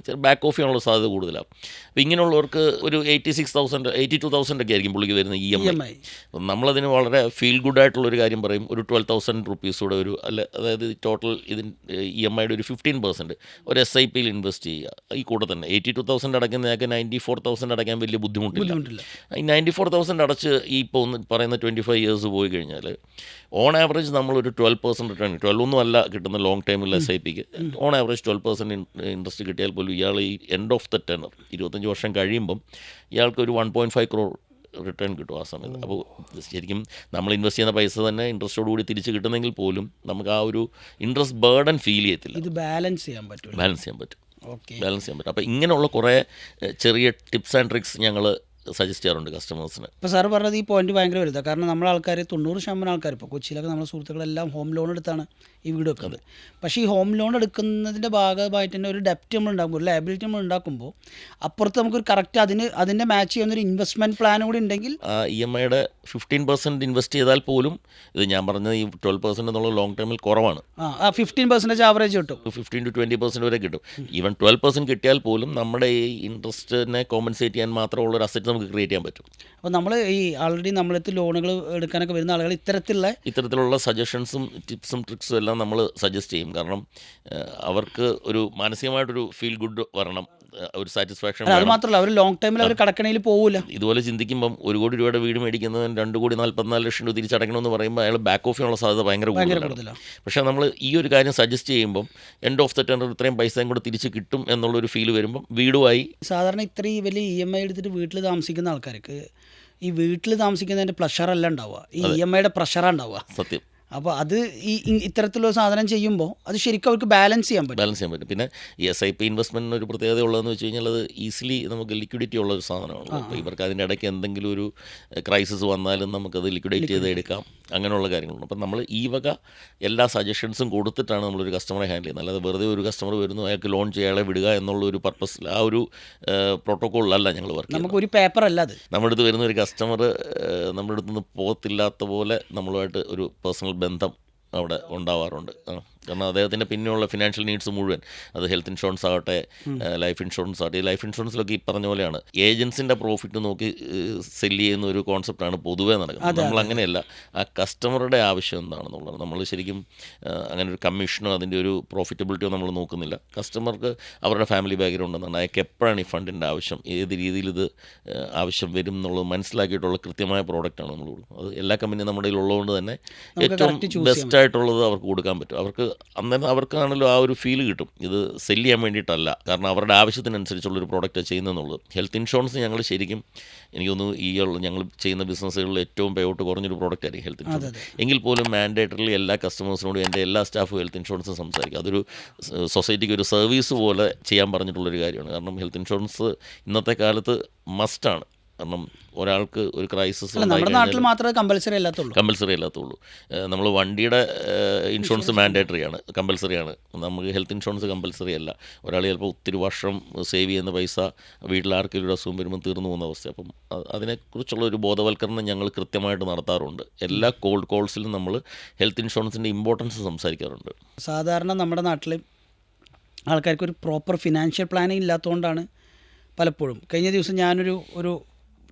ബാക്ക് ഓഫ് ചെയ്യാനുള്ള സാധ്യത കൂടുതലാണ്. അപ്പോൾ ഇങ്ങനെയുള്ളവർക്ക് ഒരു 86,000, 82,000 ഒക്കെ ആയിരിക്കും പുള്ളിക്ക് വരുന്ന EMI. അപ്പം നമ്മളതിന് വളരെ ഫീൽ ഗുഡായിട്ടുള്ളൊരു കാര്യം പറയും. ഒരു 12,000 rupees കൂടെ ഒരു അതായത് ടോട്ടൽ ഇതിന് EMIയുടെ ഒരു 15% ഒരു SIPയിൽ ഇൻവെസ്റ്റ് ചെയ്യുക. ഈ കൂടെ തന്നെ 82,000 അടയ്ക്കുന്നതൊക്കെ 94,000 അടയ്ക്കാൻ വലിയ ബുദ്ധിമുട്ടില്ല. ഈ 94,000 അടച്ച് ഈ ഇപ്പോൾ പറയുന്ന 25 ഇയേഴ്സ് പോയി കഴിഞ്ഞാൽ ഓൺ ആവറേജ് നമ്മളൊരു 12% റിട്ടേൺ, 12 അല്ല കിട്ടുന്ന ലോങ് ടൈമിൽ SIPക്ക് ഓൺ ആവറേജ് 12% ഇൻട്രസ്റ്റ് കിട്ടിയാൽ പോലും ഇയാൾ ഈ എൻഡ് ഓഫ് ദ ടെനർ 25 വർഷം കഴിയുമ്പം ഇയാൾക്ക് ഒരു 1.5 crore റിട്ടേൺ കിട്ടും ആ സമയത്ത്. അപ്പോൾ ശരിക്കും നമ്മൾ ഇൻവെസ്റ്റ് ചെയ്യുന്ന പൈസ തന്നെ ഇൻട്രസ്റ്റോടുകൂടി തിരിച്ച് കിട്ടുന്നെങ്കിൽ പോലും നമുക്ക് ആ ഒരു ഇൻട്രസ്റ്റ് ബേർഡൻ ഫീൽ ചെയ്യത്തില്ല. ഇത് ബാലൻസ് ചെയ്യാൻ പറ്റും. അപ്പോൾ ഇങ്ങനെയുള്ള കുറേ ചെറിയ ടിപ്സ് ആൻഡ് ട്രിക്സ് ഞങ്ങൾ സജസ്റ്റ് ചെയ്യാറുണ്ട് കസ്റ്റമേഴ്സിന്. ഇപ്പോൾ സാർ പറഞ്ഞത് ഈ പോയിന്റ് ഭയങ്കര വലുതാണ്. കാരണം നമ്മളെ ആൾക്കാർ 90% ആൾക്കാർ ഇപ്പോൾ കൊച്ചിയിലൊക്കെ നമ്മളെ സുഹൃത്തുക്കളെല്ലാം ഹോം ലോൺ എടുത്താണ് ഈ വീട് വെക്കുന്നത്. പക്ഷേ ഈ ഹോം ലോൺ എടുക്കുന്നതിൻ്റെ ഭാഗമായിട്ട് തന്നെ ഒരു ഡെപ്റ്റ് നമ്മൾ ഉണ്ടാക്കുമ്പോൾ, ഒരു ലയബിലിറ്റി നമ്മൾ ഉണ്ടാക്കുമ്പോൾ അപ്പുറത്ത് നമുക്കൊരു കറക്റ്റ് അതിൻ്റെ മാച്ച് ചെയ്യുന്നൊരു ഇൻവെസ്റ്റ്മെൻറ്റ് പ്ലാൻ കൂടി ഉണ്ടെങ്കിൽ EMIയുടെ 15% ഇൻവെസ്റ്റ് ചെയ്താൽ പോലും ഇത് ഞാൻ പറഞ്ഞത് ഈ 12% എന്നുള്ള ലോങ് ടൈമിൽ കുറവാണ്. 15% ആവറേജ് കിട്ടും. 15 to 20% വരെ കിട്ടും. ഈവൻ 12% കിട്ടിയാൽ പോലും നമ്മുടെ ഈ ഇൻട്രസ്റ്റിനെ കോമ്പൻസേറ്റ് ചെയ്യാൻ മാത്രമുള്ള ഒരു അസറ്റ് നമുക്ക് ക്രിയേറ്റ് ചെയ്യാൻ പറ്റും. അപ്പോൾ നമ്മൾ ഈ ആൾറെഡി നമ്മളെടുത്ത് ലോണുകൾ എടുക്കാനൊക്കെ വരുന്ന ആളുകൾ ഇത്തരത്തിലുള്ള സജഷൻസും ടിപ്സും ട്രിക്സും എല്ലാം നമ്മൾ സജസ്റ്റ് ചെയ്യും. കാരണം അവർക്ക് ഒരു മാനസികമായിട്ടൊരു ഫീൽ ഗുഡ് വരണം, ഒരു സാറ്റിസ്ഫാക്ഷൻ. അത് മാത്രമല്ല അവർ ലോങ് ടൈമിൽ അവർ കടക്കണയിൽ പോകില്ല. ഇതുപോലെ ചിന്തിക്കുമ്പം 1 കോടി രൂപയുടെ വീട് മേടിക്കുന്നതിന് 2,44,00,000 രൂപ തിരിച്ചടയ്ക്കണമെന്ന് പറയുമ്പോൾ അയാൾ ബാക്ക് ഓഫ് ചെയ്യാനുള്ള സാധ്യത ഭയങ്കര കൂടുതലാണ്. പക്ഷേ നമ്മൾ ഈ ഒരു കാര്യം സജസ്റ്റ് ചെയ്യുമ്പം എൻഡ് ഓഫ് ദ ടെനർ ഇത്രയും പൈസയും കൂടെ തിരിച്ച് കിട്ടും എന്നുള്ളൊരു ഫീൽ വരുമ്പം വീടുമായി. സാധാരണ ഇത്രയും വലിയ EMI എടുത്തിട്ട് വീട്ടിൽ താമസിക്കുന്ന ആൾക്കാർക്ക് ഈ വീട്ടിൽ താമസിക്കുന്നതിൻ്റെ പ്ലഷറല്ല ഉണ്ടാവുക, ഈ EMIയുടെ പ്രഷറാണ് ഉണ്ടാവുക. സത്യം. അപ്പോൾ അത് ഇത്തരത്തിലുള്ള സാധനം ചെയ്യുമ്പോൾ അത് ശരിക്കും അവർക്ക് ബാലൻസ് ചെയ്യാൻ പറ്റും. പിന്നെ ഈ SIP ഇൻവെസ്റ്റ്മെൻറ്റിന് ഒരു പ്രത്യേകത ഉള്ളതെന്ന് വെച്ച് കഴിഞ്ഞാൽ അത് ഈസിലി നമുക്ക് ലിക്വിഡിറ്റി ഉള്ള ഒരു സാധനമാണ്. അപ്പോൾ ഇവർക്ക് അതിൻ്റെ ഇടയ്ക്ക് എന്തെങ്കിലും ഒരു ക്രൈസിസ് വന്നാലും നമുക്കത് ലിക്വിഡേറ്റ് ചെയ്ത് എടുക്കാം, അങ്ങനെയുള്ള കാര്യങ്ങളുണ്ട്. അപ്പം നമ്മൾ ഈ വക എല്ലാ സജഷൻസും കൊടുത്തിട്ടാണ് നമ്മളൊരു കസ്റ്റമറെ ഹാൻഡിൽ ചെയ്യുന്നത്. അല്ലാതെ വെറുതെ ഒരു കസ്റ്റമർ വരുന്നു അയാൾക്ക് ലോൺ ചെയ്യാളെ വിടുക എന്നുള്ള ഒരു പർപ്പസിൽ ആ ഒരു പ്രോട്ടോക്കോളിലല്ല ഞങ്ങൾ വർക്ക് ചെയ്യുന്നത്. നമുക്കൊരു പേപ്പർ അല്ല അത്. നമ്മുടെ അടുത്ത് വരുന്ന ഒരു കസ്റ്റമർ നമ്മുടെ അടുത്ത് നിന്ന് പോകത്തില്ലാത്ത പോലെ നമ്മളുമായിട്ട് ഒരു പേഴ്സണൽ ബന്ധം അവിടെ ഉണ്ടാവാറുണ്ട്. കാരണം അദ്ദേഹത്തിൻ്റെ പിന്നെയുള്ള ഫിനാൻഷ്യൽ നീഡ്സ് മുഴുവൻ, അത് ഹെൽത്ത് ഇൻഷുറൻസ് ആകട്ടെ, ലൈഫ് ഇൻഷുറൻസ് ആകട്ടെ. ഈ ലൈഫ് ഇൻഷുറൻസിലൊക്കെ ഈ പറഞ്ഞ പോലെയാണ് ഏജൻസിൻ്റെ പ്രോഫിറ്റ് നോക്കി സെല്ല് ചെയ്യുന്ന ഒരു കോൺസെപ്റ്റാണ് പൊതുവേ നടക്കുന്നത്. നമ്മൾ അങ്ങനെയല്ല, ആ കസ്റ്റമറുടെ ആവശ്യം എന്താണെന്നുള്ളത് നമ്മൾ ശരിക്കും അങ്ങനെ ഒരു കമ്മീഷനോ അതിൻ്റെ ഒരു പ്രോഫിറ്റബിലിറ്റിയോ നമ്മൾ നോക്കുന്നില്ല. കസ്റ്റമർക്ക് അവരുടെ ഫാമിലി ബാക്ക്ഗ്രൗണ്ട് എന്താണ്, അയാൾക്ക് എപ്പോഴാണ് ഈ ഫണ്ടിൻ്റെ ആവശ്യം, ഏത് രീതിയിൽ ഇത് ആവശ്യം വരും എന്നുള്ളത് മനസ്സിലാക്കിയിട്ടുള്ള കൃത്യമായ പ്രോഡക്റ്റാണ് നമ്മൾ കൊടുക്കുന്നത്. അത് എല്ലാ കമ്പനിയും നമ്മുടെ കയ്യിൽ ഉള്ളതുകൊണ്ട് തന്നെ ഏറ്റവും ബെസ്റ്റ് ആയിട്ടുള്ളത് അവർക്ക് കൊടുക്കാൻ പറ്റും. അവർക്ക് അന്നേരം അവർക്കാണല്ലോ ആ ഒരു ഫീൽ കിട്ടും. ഇത് സെല്ല് ചെയ്യാൻ വേണ്ടിയിട്ടല്ല, കാരണം അവരുടെ ആവശ്യത്തിനനുസരിച്ചുള്ളൊരു പ്രോഡക്റ്റ് ചെയ്യുന്നതെന്നുള്ളത്. ഹെൽത്ത് ഇൻഷുറൻസ് ഞങ്ങൾ ശരിക്കും എനിക്ക് തോന്നുന്നു ഞങ്ങൾ ചെയ്യുന്ന ബിസിനസ്സുകളിൽ ഏറ്റവും പേ ഔട്ട് കുറഞ്ഞൊരു പ്രോഡക്റ്റ് ആയിരിക്കും ഹെൽത്ത് ഇൻഷുറൻസ്. എങ്കിൽ പോലും മാൻഡേറ്ററിലി എല്ലാ കസ്റ്റമേഴ്സിനോടും എൻ്റെ എല്ലാ സ്റ്റാഫും ഹെൽത്ത് ഇൻഷുറൻസ് സംസാരിക്കും. അതൊരു സൊസൈറ്റിക്ക് ഒരു സർവീസ് പോലെ ചെയ്യാൻ പറഞ്ഞിട്ടുള്ളൊരു കാര്യമാണ്. കാരണം ഹെൽത്ത് ഇൻഷുറൻസ് ഇന്നത്തെ കാലത്ത് മസ്റ്റാണ്. കാരണം ഒരാൾക്ക് ഒരു ക്രൈസിസ് നമ്മുടെ നാട്ടിൽ മാത്രമേ കമ്പൽസറി അല്ലാത്തുള്ളൂ. നമ്മൾ വണ്ടിയുടെ ഇൻഷുറൻസ് മാൻഡേറ്ററിയാണ്, കമ്പൽസറിയാണ്. നമുക്ക് ഹെൽത്ത് ഇൻഷുറൻസ് കമ്പൽസറി അല്ല. ഒരാൾ ചിലപ്പോൾ ഒത്തിരി വർഷം സേവ് ചെയ്യുന്ന പൈസ വീട്ടിലാർക്കെങ്കിലും ഒരു അസുഖം വരുമ്പോൾ തീർന്നു പോകുന്ന അവസ്ഥ. അപ്പം അതിനെക്കുറിച്ചുള്ള ഒരു ബോധവൽക്കരണം ഞങ്ങൾ കൃത്യമായിട്ട് നടത്താറുണ്ട്. എല്ലാ കോൾഡ് കോൾസിലും നമ്മൾ ഹെൽത്ത് ഇൻഷുറൻസിൻ്റെ ഇമ്പോർട്ടൻസ് സംസാരിക്കാറുണ്ട്. സാധാരണ നമ്മുടെ നാട്ടിൽ ആൾക്കാർക്ക് ഒരു പ്രോപ്പർ ഫിനാൻഷ്യൽ പ്ലാനിങ് ഇല്ലാത്തതുകൊണ്ടാണ് പലപ്പോഴും. കഴിഞ്ഞ ദിവസം ഞാനൊരു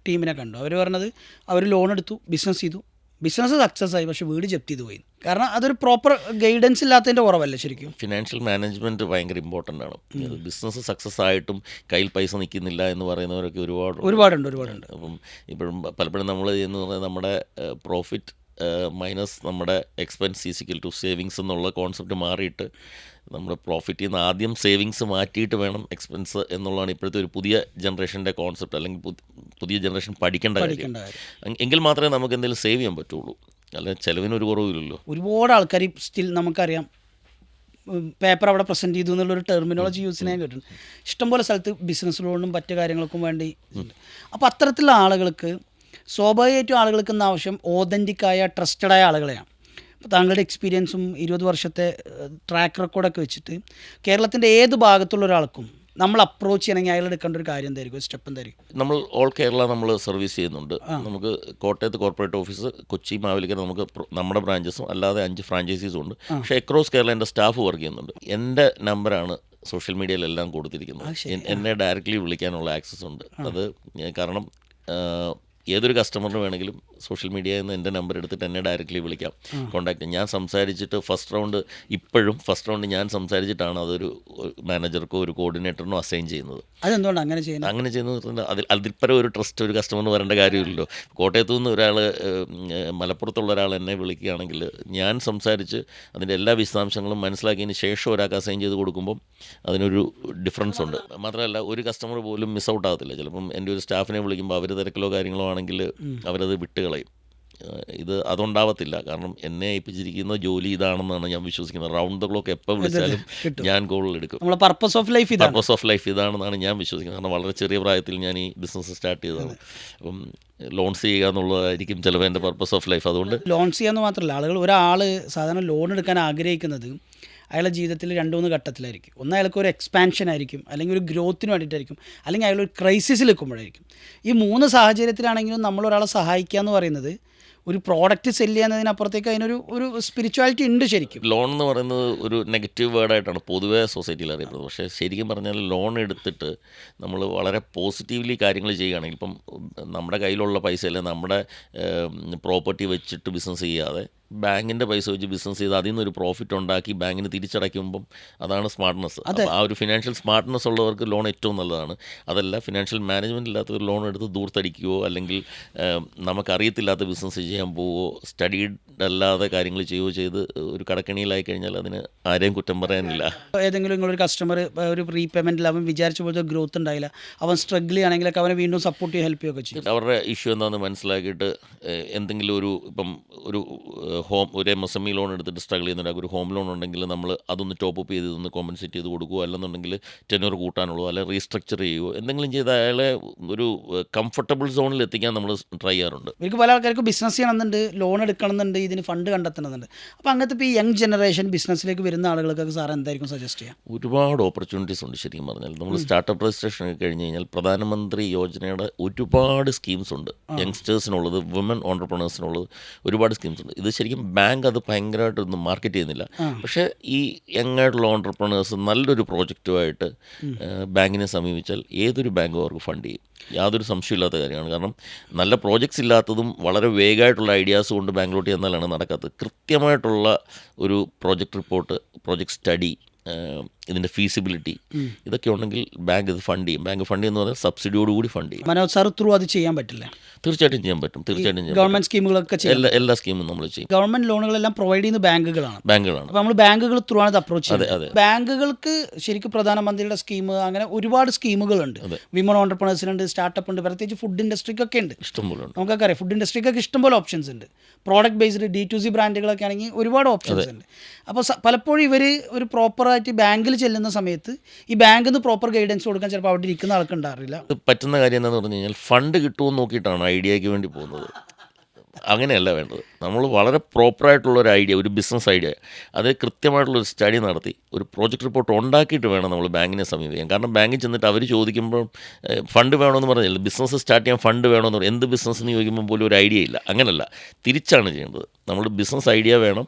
ടീമിനെ കണ്ടു. അവർ പറഞ്ഞത് അവർ ലോൺ എടുത്തു, ബിസിനസ് സക്സസ് ആയി, പക്ഷേ വീട് ജപ്തി ചെയ്ത് പോയി. കാരണം അതൊരു പ്രോപ്പർ ഗൈഡൻസ് ഇല്ലാത്തതിൻ്റെ കുറവല്ല. ശരിക്കും ഫിനാൻഷ്യൽ മാനേജ്മെൻറ്റ് ഭയങ്കര ഇമ്പോർട്ടൻ്റ് ആണ്. ബിസിനസ് സക്സസ് ആയിട്ടും കയ്യിൽ പൈസ നിൽക്കുന്നില്ല എന്ന് പറയുന്നവരൊക്കെ ഒരുപാടുണ്ട്. അപ്പം ഇപ്പോഴും പലപ്പോഴും നമ്മൾ എന്ന് പറയുന്നത് നമ്മുടെ പ്രോഫിറ്റ് മൈനസ് നമ്മുടെ expense is equal to savings എന്നുള്ള കോൺസെപ്റ്റ് മാറിയിട്ട് നമ്മുടെ പ്രോഫിറ്റിൽ നിന്ന് ആദ്യം സേവിങ്സ് മാറ്റിയിട്ട് വേണം എക്സ്പെൻസ് എന്നുള്ളതാണ് ഇപ്പോഴത്തെ ഒരു പുതിയ ജനറേഷൻ്റെ കോൺസെപ്റ്റ്. അല്ലെങ്കിൽ പുതിയ ജനറേഷൻ പഠിക്കേണ്ട കാര്യം. എങ്കിൽ മാത്രമേ നമുക്ക് എന്തെങ്കിലും സേവ് ചെയ്യാൻ പറ്റുള്ളൂ. അല്ലെങ്കിൽ ചിലവിനൊരു കുറവില്ലല്ലോ. ഒരുപാട് ആൾക്കാർ സ്റ്റിൽ നമുക്കറിയാം പേപ്പർ അവിടെ പ്രസൻറ്റ് ചെയ്തു എന്നുള്ളൊരു ടെർമിനോളജി യൂസ് ചെയ്യാൻ കേട്ടിട്ടുണ്ട്. ഇഷ്ടംപോലെ സ്ഥലത്ത് ബിസിനസ് ലോണിനും മറ്റു കാര്യങ്ങൾക്കും വേണ്ടി. അപ്പോൾ അത്തരത്തിലുള്ള ആളുകൾക്ക് സ്വാഭാവികമായിട്ടും ആളുകൾക്ക് ഇന്ന് ആവശ്യം ഓതൻറ്റിക്കായ ട്രസ്റ്റഡായ ആളുകളെയാണ്. അപ്പോൾ താങ്കളുടെ എക്സ്പീരിയൻസും 20 വർഷത്തെ ട്രാക്ക് റെക്കോർഡൊക്കെ വെച്ചിട്ട് കേരളത്തിൻ്റെ ഏത് ഭാഗത്തുള്ള ഒരാൾക്കും നമ്മൾ അപ്രോച്ച് ചെയ്യണമെങ്കിൽ അയാൾ എടുക്കേണ്ട ഒരു കാര്യം എന്തായിരിക്കും, സ്റ്റെപ്പ് എന്തായിരിക്കും? നമ്മൾ ഓൾ കേരള നമ്മൾ സർവീസ് ചെയ്യുന്നുണ്ട്. നമുക്ക് കോട്ടയത്ത് കോർപ്പറേറ്റ് ഓഫീസ്, കൊച്ചി, മാവേലിക്കര നമുക്ക് നമ്മുടെ ബ്രാഞ്ചസും അല്ലാതെ 5 ഫ്രാഞ്ചൈസീസും ഉണ്ട്. പക്ഷേ അക്രോസ് കേരള എൻ്റെ സ്റ്റാഫ് വർക്ക് ചെയ്യുന്നുണ്ട്. എൻ്റെ നമ്പറാണ് സോഷ്യൽ മീഡിയയിലെല്ലാം കൊടുത്തിരിക്കുന്നത്. എന്നെ ഡയറക്റ്റ്ലി വിളിക്കാനുള്ള ആക്സസ് ഉണ്ട്. അത് കാരണം ഏതൊരു കസ്റ്റമറിന് വേണമെങ്കിലും സോഷ്യൽ മീഡിയയിൽ നിന്ന് എൻ്റെ നമ്പർ എടുത്തിട്ട് എന്നെ ഡയറക്റ്റ്ലി വിളിക്കാം, കോൺടാക്ട്. ഞാൻ സംസാരിച്ചിട്ട് ഫസ്റ്റ് റൗണ്ട് ഞാൻ സംസാരിച്ചിട്ടാണ് അതൊരു മാനേജർക്കോ ഒരു കോർഡിനേറ്ററിനോ അസൈൻ ചെയ്യുന്നത്. അതെന്തുകൊണ്ട് അങ്ങനെ ചെയ്യുന്നത്? അതിൽപ്പരം ഒരു ട്രസ്റ്റ് ഒരു കസ്റ്റമറിന് വരേണ്ട കാര്യമില്ലല്ലോ. കോട്ടയത്തു നിന്ന് ഒരാൾ, മലപ്പുറത്തുള്ള ഒരാൾ എന്നെ വിളിക്കുകയാണെങ്കിൽ ഞാൻ സംസാരിച്ച് അതിൻ്റെ എല്ലാ വിശദാംശങ്ങളും മനസ്സിലാക്കിയതിന് ശേഷം ഒരാൾക്ക് അസൈൻ ചെയ്ത് കൊടുക്കുമ്പം അതിനൊരു ഡിഫറൻസ് ഉണ്ട്. മാത്രമല്ല ഒരു കസ്റ്റമർ പോലും മിസ് ഔട്ട് ആകത്തില്ല. ചിലപ്പം എൻ്റെ ഒരു സ്റ്റാഫിനെ വിളിക്കുമ്പോൾ അവർ തിരക്കിലോ കാര്യങ്ങളോ ആണെങ്കിൽ അവരത് വിട്ടുകളയും. അതുണ്ടാവത്തില്ല. കാരണം എന്നെ ഏൽപ്പിച്ചിരിക്കുന്ന ജോലി ഇതാണെന്നാണ് ഞാൻ വിശ്വസിക്കുന്നത്. റൗണ്ട് ദ ക്ലോക്ക് എപ്പോൾ വിളിച്ചാലും ഞാൻ കോളിൽ എടുക്കും. പർപ്പസ് ഓഫ് ലൈഫ് ഇതാണെന്നാണ് ഞാൻ വിശ്വസിക്കുന്നത്. കാരണം വളരെ ചെറിയ പ്രായത്തിൽ ഞാൻ ഈ ബിസിനസ് സ്റ്റാർട്ട് ചെയ്തതാണ്. അപ്പം ലോൺസ് ചെയ്യുക എന്നുള്ളതായിരിക്കും ചിലപ്പോൾ എൻ്റെ പർപ്പസ് ഓഫ് ലൈഫ്. അതുകൊണ്ട് ലോൺസ് ചെയ്യാന്ന് മാത്രമല്ല, ഒരാൾ സാധാരണ ലോൺ എടുക്കാൻ ആഗ്രഹിക്കുന്നത് അയാളുടെ ജീവിതത്തിൽ 2-3 ഘട്ടത്തിലായിരിക്കും. ഒന്ന് അയാൾക്ക് ഒരു എക്സ്പാൻഷൻ ആയിരിക്കും, അല്ലെങ്കിൽ ഒരു ഗ്രോത്തിന് വേണ്ടിയിട്ടായിരിക്കും, അല്ലെങ്കിൽ അയാൾ ഒരു ക്രൈസിസിൽ നിൽക്കുമ്പോഴായിരിക്കും. ഈ 3 സാഹചര്യത്തിലാണെങ്കിലും നമ്മളൊരാളെ സഹായിക്കുക എന്ന് പറയുന്നത് ഒരു പ്രോഡക്റ്റ് സെല്ല് ചെയ്യുന്നതിനപ്പുറത്തേക്ക് അതിനൊരു സ്പിരിച്വാലിറ്റി ഉണ്ട്. ശരിക്കും ലോൺ എന്ന് പറയുന്നത് ഒരു നെഗറ്റീവ് വേർഡായിട്ടാണ് പൊതുവേ സൊസൈറ്റിയിൽ അറിയപ്പെടുന്നത്. പക്ഷേ ശരിക്കും പറഞ്ഞാൽ ലോൺ എടുത്തിട്ട് നമ്മൾ വളരെ പോസിറ്റീവ്ലി കാര്യങ്ങൾ ചെയ്യുകയാണെങ്കിൽ, ഇപ്പം നമ്മുടെ കയ്യിലുള്ള പൈസ അല്ലെ നമ്മുടെ പ്രോപ്പർട്ടി വെച്ചിട്ട് ബിസിനസ് ചെയ്യാതെ ബാങ്കിൻ്റെ പൈസ വെച്ച് ബിസിനസ് ചെയ്ത് അതിൽ നിന്നൊരു പ്രോഫിറ്റ് ഉണ്ടാക്കി ബാങ്കിന് തിരിച്ചടയ്ക്കുമ്പം അതാണ് സ്മാർട്ട്നെസ്. അപ്പോൾ ആ ഒരു ഫിനാൻഷ്യൽ സ്മാർട്ട്നെസ് ഉള്ളവർക്ക് ലോൺ ഏറ്റവും നല്ലതാണ്. അതല്ല ഫിനാൻഷ്യൽ മാനേജ്മെൻറ്റ് ഇല്ലാത്തവർ ലോൺ എടുത്ത് ദൂർത്തടിക്കുകയോ അല്ലെങ്കിൽ നമുക്കറിയത്തില്ലാത്ത ബിസിനസ് ചെയ്യാൻ പോവുകയോ സ്റ്റഡീഡ് അല്ലാതെ കാര്യങ്ങൾ ചെയ്യുകയോ ചെയ്ത് ഒരു കടക്കണിയിലായി കഴിഞ്ഞാൽ അതിന് ആരെയും കുറ്റം പറയാനില്ല. ഏതെങ്കിലും നിങ്ങളൊരു കസ്റ്റമർ ഒരു റീപേയ്മെൻറ്റിൽ അവൻ വിചാരിച്ച പോലത്തെ ഗ്രോത്ത് ഉണ്ടായില്ല, അവൻ സ്ട്രഗിൾ ചെയ്യുകയാണെങ്കിലൊക്കെ അവനെ വീണ്ടും സപ്പോർട്ട് ചെയ്യുക, ഹെൽപ്പ് ചെയ്യുകയൊക്കെ ചെയ്യും. അവരുടെ ഇഷ്യൂ എന്താണെന്ന് മനസ്സിലാക്കിയിട്ട് എന്തെങ്കിലും ഒരു MSME ലോൺ എടുത്തിട്ട് സ്ട്രഗിൾ ചെയ്യുന്ന ഒരു ഹോം ലോൺ ഉണ്ടെങ്കിൽ നമ്മൾ അതൊന്ന് ടോപ്പ് അപ്പ് ചെയ്ത് ഒന്ന് കോമ്പൻസേറ്റ് ചെയ്ത് കൊടുക്കുകയോ, അല്ലെന്നുണ്ടെങ്കിൽ ടെന്യൂർ കൂട്ടാനുള്ളൂ, അല്ലെങ്കിൽ റീസ്ട്രക്ചർ ചെയ്യുകയോ എന്തെങ്കിലും ചെയ്ത് അയാളെ ഒരു കംഫർട്ടബിൾ സോണിൽ എത്തിക്കാൻ നമ്മൾ ട്രൈ ചെയ്യാറുണ്ട്. ഇവർക്ക് പല ആൾക്കാർക്ക് ബിസിനസ് ചെയ്യണമെന്നുണ്ട്, ലോൺ എടുക്കണമെന്നുണ്ട്, ഇതിന് ഫണ്ട് കണ്ടെത്തണമെന്നുണ്ട്. അപ്പോൾ അങ്ങനത്തെ ഇപ്പോൾ ഈ യങ് ജനറേഷൻ ബിസിനസ്സിലേക്ക് വരുന്ന ആളുകൾക്കൊക്കെ സാർ എന്തായിരിക്കും സജസ്റ്റ് ചെയ്യുക? ഒരുപാട് ഓപ്പർച്യൂണിറ്റീസ് ഉണ്ട്. ശരിക്കും പറഞ്ഞാൽ നമ്മൾ സ്റ്റാർട്ടപ്പ് രജിസ്ട്രേഷൻ ഒക്കെ കഴിഞ്ഞ് കഴിഞ്ഞാൽ പ്രധാനമന്ത്രി യോജനയുടെ ഒരുപാട് സ്കീംസ് ഉണ്ട്. യങ്സ്റ്റേഴ്സിനുള്ളത്, വിമൻ ഓൺടർപ്രണേഴ്സിനുള്ളത് ഒരുപാട് സ്കീംസ് ഉണ്ട്. ഇത് ശരിക്കും ബാങ്ക് അത് ഭയങ്കരമായിട്ടൊന്നും മാർക്കറ്റ് ചെയ്യുന്നില്ല. പക്ഷേ ഈ യങ് ആയിട്ടുള്ള ഓൺടർപ്രണേഴ്സ് നല്ലൊരു പ്രോജക്റ്റുമായിട്ട് ബാങ്കിനെ സമീപിച്ചാൽ ഏതൊരു ബാങ്കും അവർക്ക് ഫണ്ട് ചെയ്യും. യാതൊരു സംശയമില്ലാത്ത കാര്യമാണ്. കാരണം നല്ല പ്രോജക്ട്സ് ഇല്ലാത്തതും വളരെ വേഗമായിട്ടുള്ള ഐഡിയാസ് കൊണ്ട് ബാങ്കിലോട്ട് ചെന്നാലാണ് നടക്കാത്തത്. കൃത്യമായിട്ടുള്ള ഒരു പ്രോജക്റ്റ് റിപ്പോർട്ട്, പ്രോജക്റ്റ് സ്റ്റഡി, ഇതിൻ്റെ ഫീസിബിലിറ്റി ഇതൊക്കെ ഉണ്ടെങ്കിൽ ബാങ്ക് ഇത് ഫണ്ട് ചെയ്യും. ബാങ്ക് ഫണ്ട് ചെയ്യുന്ന പറഞ്ഞാൽ സബ്സിഡിയോടുകൂടി ഫണ്ട് ചെയ്യും. മനോജ് സാർ ത്രൂ അത് ചെയ്യാൻ പറ്റില്ലേ? തീർച്ചയായിട്ടും ചെയ്യാൻ പറ്റും. ഗവൺമെന്റ് സ്കീമുകളൊക്കെ എല്ലാ സ്കീമും നമ്മൾ ചെയ്യും. ഗവൺമെന്റ് ലോണുകളെല്ലാം പ്രൊവൈഡ് ചെയ്യുന്ന ബാങ്കുകളാണ്. ബാങ്കുകളാണ്. അപ്പോൾ നമ്മൾ ബാങ്കുകൾ ത്രൂ ആണ് ഇത് അപ്രോച്ച് ചെയ്യുന്നത്. ബാങ്കുകൾക്ക് ശരിക്കും പ്രധാനമന്ത്രിയുടെ സ്കീം അങ്ങനെ ഒരുപാട് സ്കീമുകളുണ്ട്. വിമൺ ഓണ്ടർപ്രണേഴ്സിനുണ്ട്, സ്റ്റാർട്ടപ്പ് ഉണ്ട്, പ്രത്യേകിച്ച് ഫുഡ് ഇൻഡസ്ട്രിക്കൊക്കെ ഉണ്ട്. ഇഷ്ടംപോലെ ഉണ്ട്. നമുക്കൊക്കെ അറിയാം ഫുഡ് ഇൻഡസ്ട്രിക്കൊക്കെ ഇഷ്ടംപോലെ ഓപ്ഷൻസ് ഉണ്ട്. പ്രോഡക്റ്റ് ബേസ്ഡ് D2C ബ്രാൻഡുകളൊക്കെ ആണെങ്കിൽ ഒരുപാട് ഓപ്ഷൻസ് ഉണ്ട്. അപ്പോൾ പലപ്പോഴും ഇവർ ഒരു പ്രോപ്പറായിട്ട് ബാങ്കിൽ ചെല്ലുന്ന സമയത്ത് ഈ ബാങ്കിൽ നിന്ന് പ്രോപ്പർ ഗൈഡൻസ് കൊടുക്കാൻ ചിലപ്പോൾ അവിടെ ഇരിക്കുന്ന ആൾക്ക് ഉണ്ടാറില്ല. പറ്റുന്ന കാര്യം എന്താണെന്ന് പറഞ്ഞു കഴിഞ്ഞാൽ ഫണ്ട് കിട്ടുമെന്ന് നോക്കിയിട്ടാണ് ഐഡിയയ്ക്ക് വേണ്ടി പോകുന്നത്. അങ്ങനെയല്ല വേണ്ടത്. നമ്മൾ വളരെ പ്രോപ്പറായിട്ടുള്ളൊരു ഐഡിയ, ഒരു ബിസിനസ് ഐഡിയ, അത് കൃത്യമായിട്ടുള്ളൊരു സ്റ്റഡി നടത്തി ഒരു പ്രോജക്റ്റ് റിപ്പോർട്ട് ഉണ്ടാക്കിയിട്ട് വേണം നമ്മൾ ബാങ്കിനെ സമീപിക്കാൻ. കാരണം ബാങ്കിൽ ചെന്നിട്ട് അവർ ചോദിക്കുമ്പോൾ ഫണ്ട് വേണമെന്ന് പറഞ്ഞില്ല, ബിസിനസ് സ്റ്റാർട്ട് ചെയ്യാൻ ഫണ്ട് വേണമെന്ന് പറയും. എന്ത് ബിസിനസ് എന്ന് ചോദിക്കുമ്പോൾ പോലും ഒരു ഐഡിയ ഇല്ല. അങ്ങനെയല്ല, തിരിച്ചാണ് ചെയ്യേണ്ടത്. നമ്മൾ ബിസിനസ് ഐഡിയ വേണം,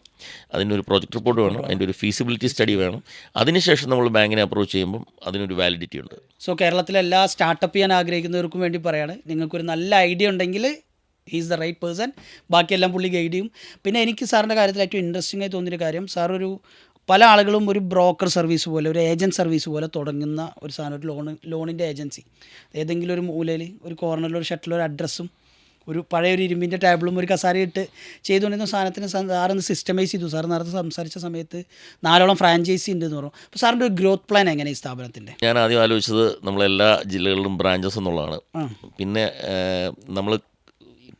അതിനൊരു പ്രോജക്റ്റ് റിപ്പോർട്ട് വേണം, അതിൻ്റെ ഒരു ഫീസിബിലിറ്റി സ്റ്റഡി വേണം. അതിനുശേഷം നമ്മൾ ബാങ്കിനെ അപ്രോച്ച് ചെയ്യുമ്പം അതിനൊരു വാലിഡിറ്റി ഉണ്ട്. സോ കേരളത്തിലെ എല്ലാ സ്റ്റാർട്ടപ്പ് ചെയ്യാൻ ആഗ്രഹിക്കുന്നവർക്കും വേണ്ടി പറയാണ്, നിങ്ങൾക്കൊരു നല്ല ഐഡിയ ഉണ്ടെങ്കിൽ ഈസ് ദ റൈറ്റ് പേഴ്സൺ. ബാക്കിയെല്ലാം പുള്ളി ഗൈഡ് ചെയ്യും. പിന്നെ എനിക്ക് സാറിൻ്റെ കാര്യത്തിൽ ഏറ്റവും ഇൻട്രസ്റ്റിംഗ് ആയി തോന്നിയൊരു കാര്യം, സാർ പല ആളുകളും ഒരു ബ്രോക്കർ സർവീസ് പോലെ, ഒരു ഏജൻറ്റ് സർവീസ് പോലെ തുടങ്ങുന്ന ഒരു സാധനം, ഒരു ലോണിൻ്റെ ഏജൻസി. ഏതെങ്കിലും ഒരു മൂലയിൽ ഒരു കോർണറിൽ ഒരു ഷട്ടിൽ ഒരു അഡ്രസ്സും ഒരു പഴയ ഒരു ഇരുമ്പിൻ്റെ ടേബിളും ഒരു കസാരയിട്ട് ചെയ്തുകൊണ്ടിരുന്ന സാധനത്തിന് സാറൊന്ന് സിസ്റ്റമൈസ് ചെയ്തു. സാർ നേരത്തെ സംസാരിച്ച സമയത്ത് 4ഓളം ഫ്രാഞ്ചൈസി ഉണ്ടെന്ന് പറഞ്ഞു. അപ്പോൾ സാറിൻ്റെ ഒരു ഗ്രോത്ത് പ്ലാൻ എങ്ങനെ ഈ സ്ഥാപനത്തിൻ്റെ? ഞാൻ ആദ്യം ആലോചിച്ചത് നമ്മളെല്ലാ ജില്ലകളിലും ബ്രാഞ്ചസ് എന്നുള്ളതാണ്. പിന്നെ നമ്മൾ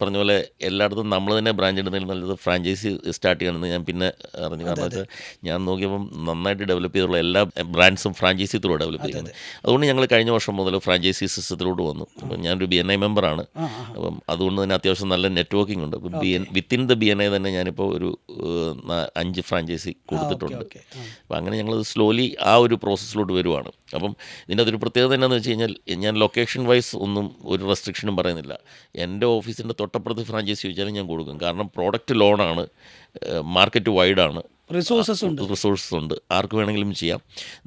പറഞ്ഞ പോലെ എല്ലായിടത്തും നമ്മൾ തന്നെ ബ്രാഞ്ച് ഇടുന്നതിൽ നല്ലത് ഫ്രാഞ്ചൈസി സ്റ്റാർട്ട് ചെയ്യണമെന്ന് ഞാൻ പിന്നെ അറിഞ്ഞു. കാരണം വെച്ചാൽ ഞാൻ നോക്കിയപ്പം നന്നായിട്ട് ഡെവലപ്പ് ചെയ്തുള്ള എല്ലാ ബ്രാൻഡ്സും ഫ്രാഞ്ചൈസി ത്രൂ ഡെവലപ്പ് ചെയ്യുന്നത്. അതുകൊണ്ട് ഞങ്ങൾ കഴിഞ്ഞ വർഷം മുതൽ ഫ്രാഞ്ചൈസി സിസ്റ്റത്തിലോട്ട് വന്നു. അപ്പം ഞാനൊരു BNI മെമ്പറാണ്. അപ്പം അതുകൊണ്ട് തന്നെ അത്യാവശ്യം നല്ല നെറ്റ്വർക്കിംഗ് ഉണ്ട്. അപ്പം വിത്തിൻ ദ BNI തന്നെ ഞാനിപ്പോൾ ഒരു 5 ഫ്രാഞ്ചൈസി കൊടുത്തിട്ടുണ്ട്. അപ്പം അങ്ങനെ ഞങ്ങൾ സ്ലോലി ആ ഒരു പ്രോസസ്സിലോട്ട് വരുവാണ്. അപ്പം ഇതിൻ്റെ അതൊരു പ്രത്യേകത എന്നാന്ന് വെച്ച് കഴിഞ്ഞാൽ ഞാൻ ലൊക്കേഷൻ വൈസ് ഒന്നും ഒരു റെസ്ട്രിക്ഷനും പറയുന്നില്ല. എൻ്റെ ഓഫീസിൻ്റെ തൊട്ടപ്പുറത്ത് ഫ്രാഞ്ചൈസി ചോദിച്ചാലും ഞാൻ കൊടുക്കും. കാരണം പ്രോഡക്റ്റ് ലോണാണ്, മാർക്കറ്റ് വൈഡാണ്, റിസോഴ്സസ് ഉണ്ട്, ആർക്ക് വേണമെങ്കിലും ചെയ്യാം.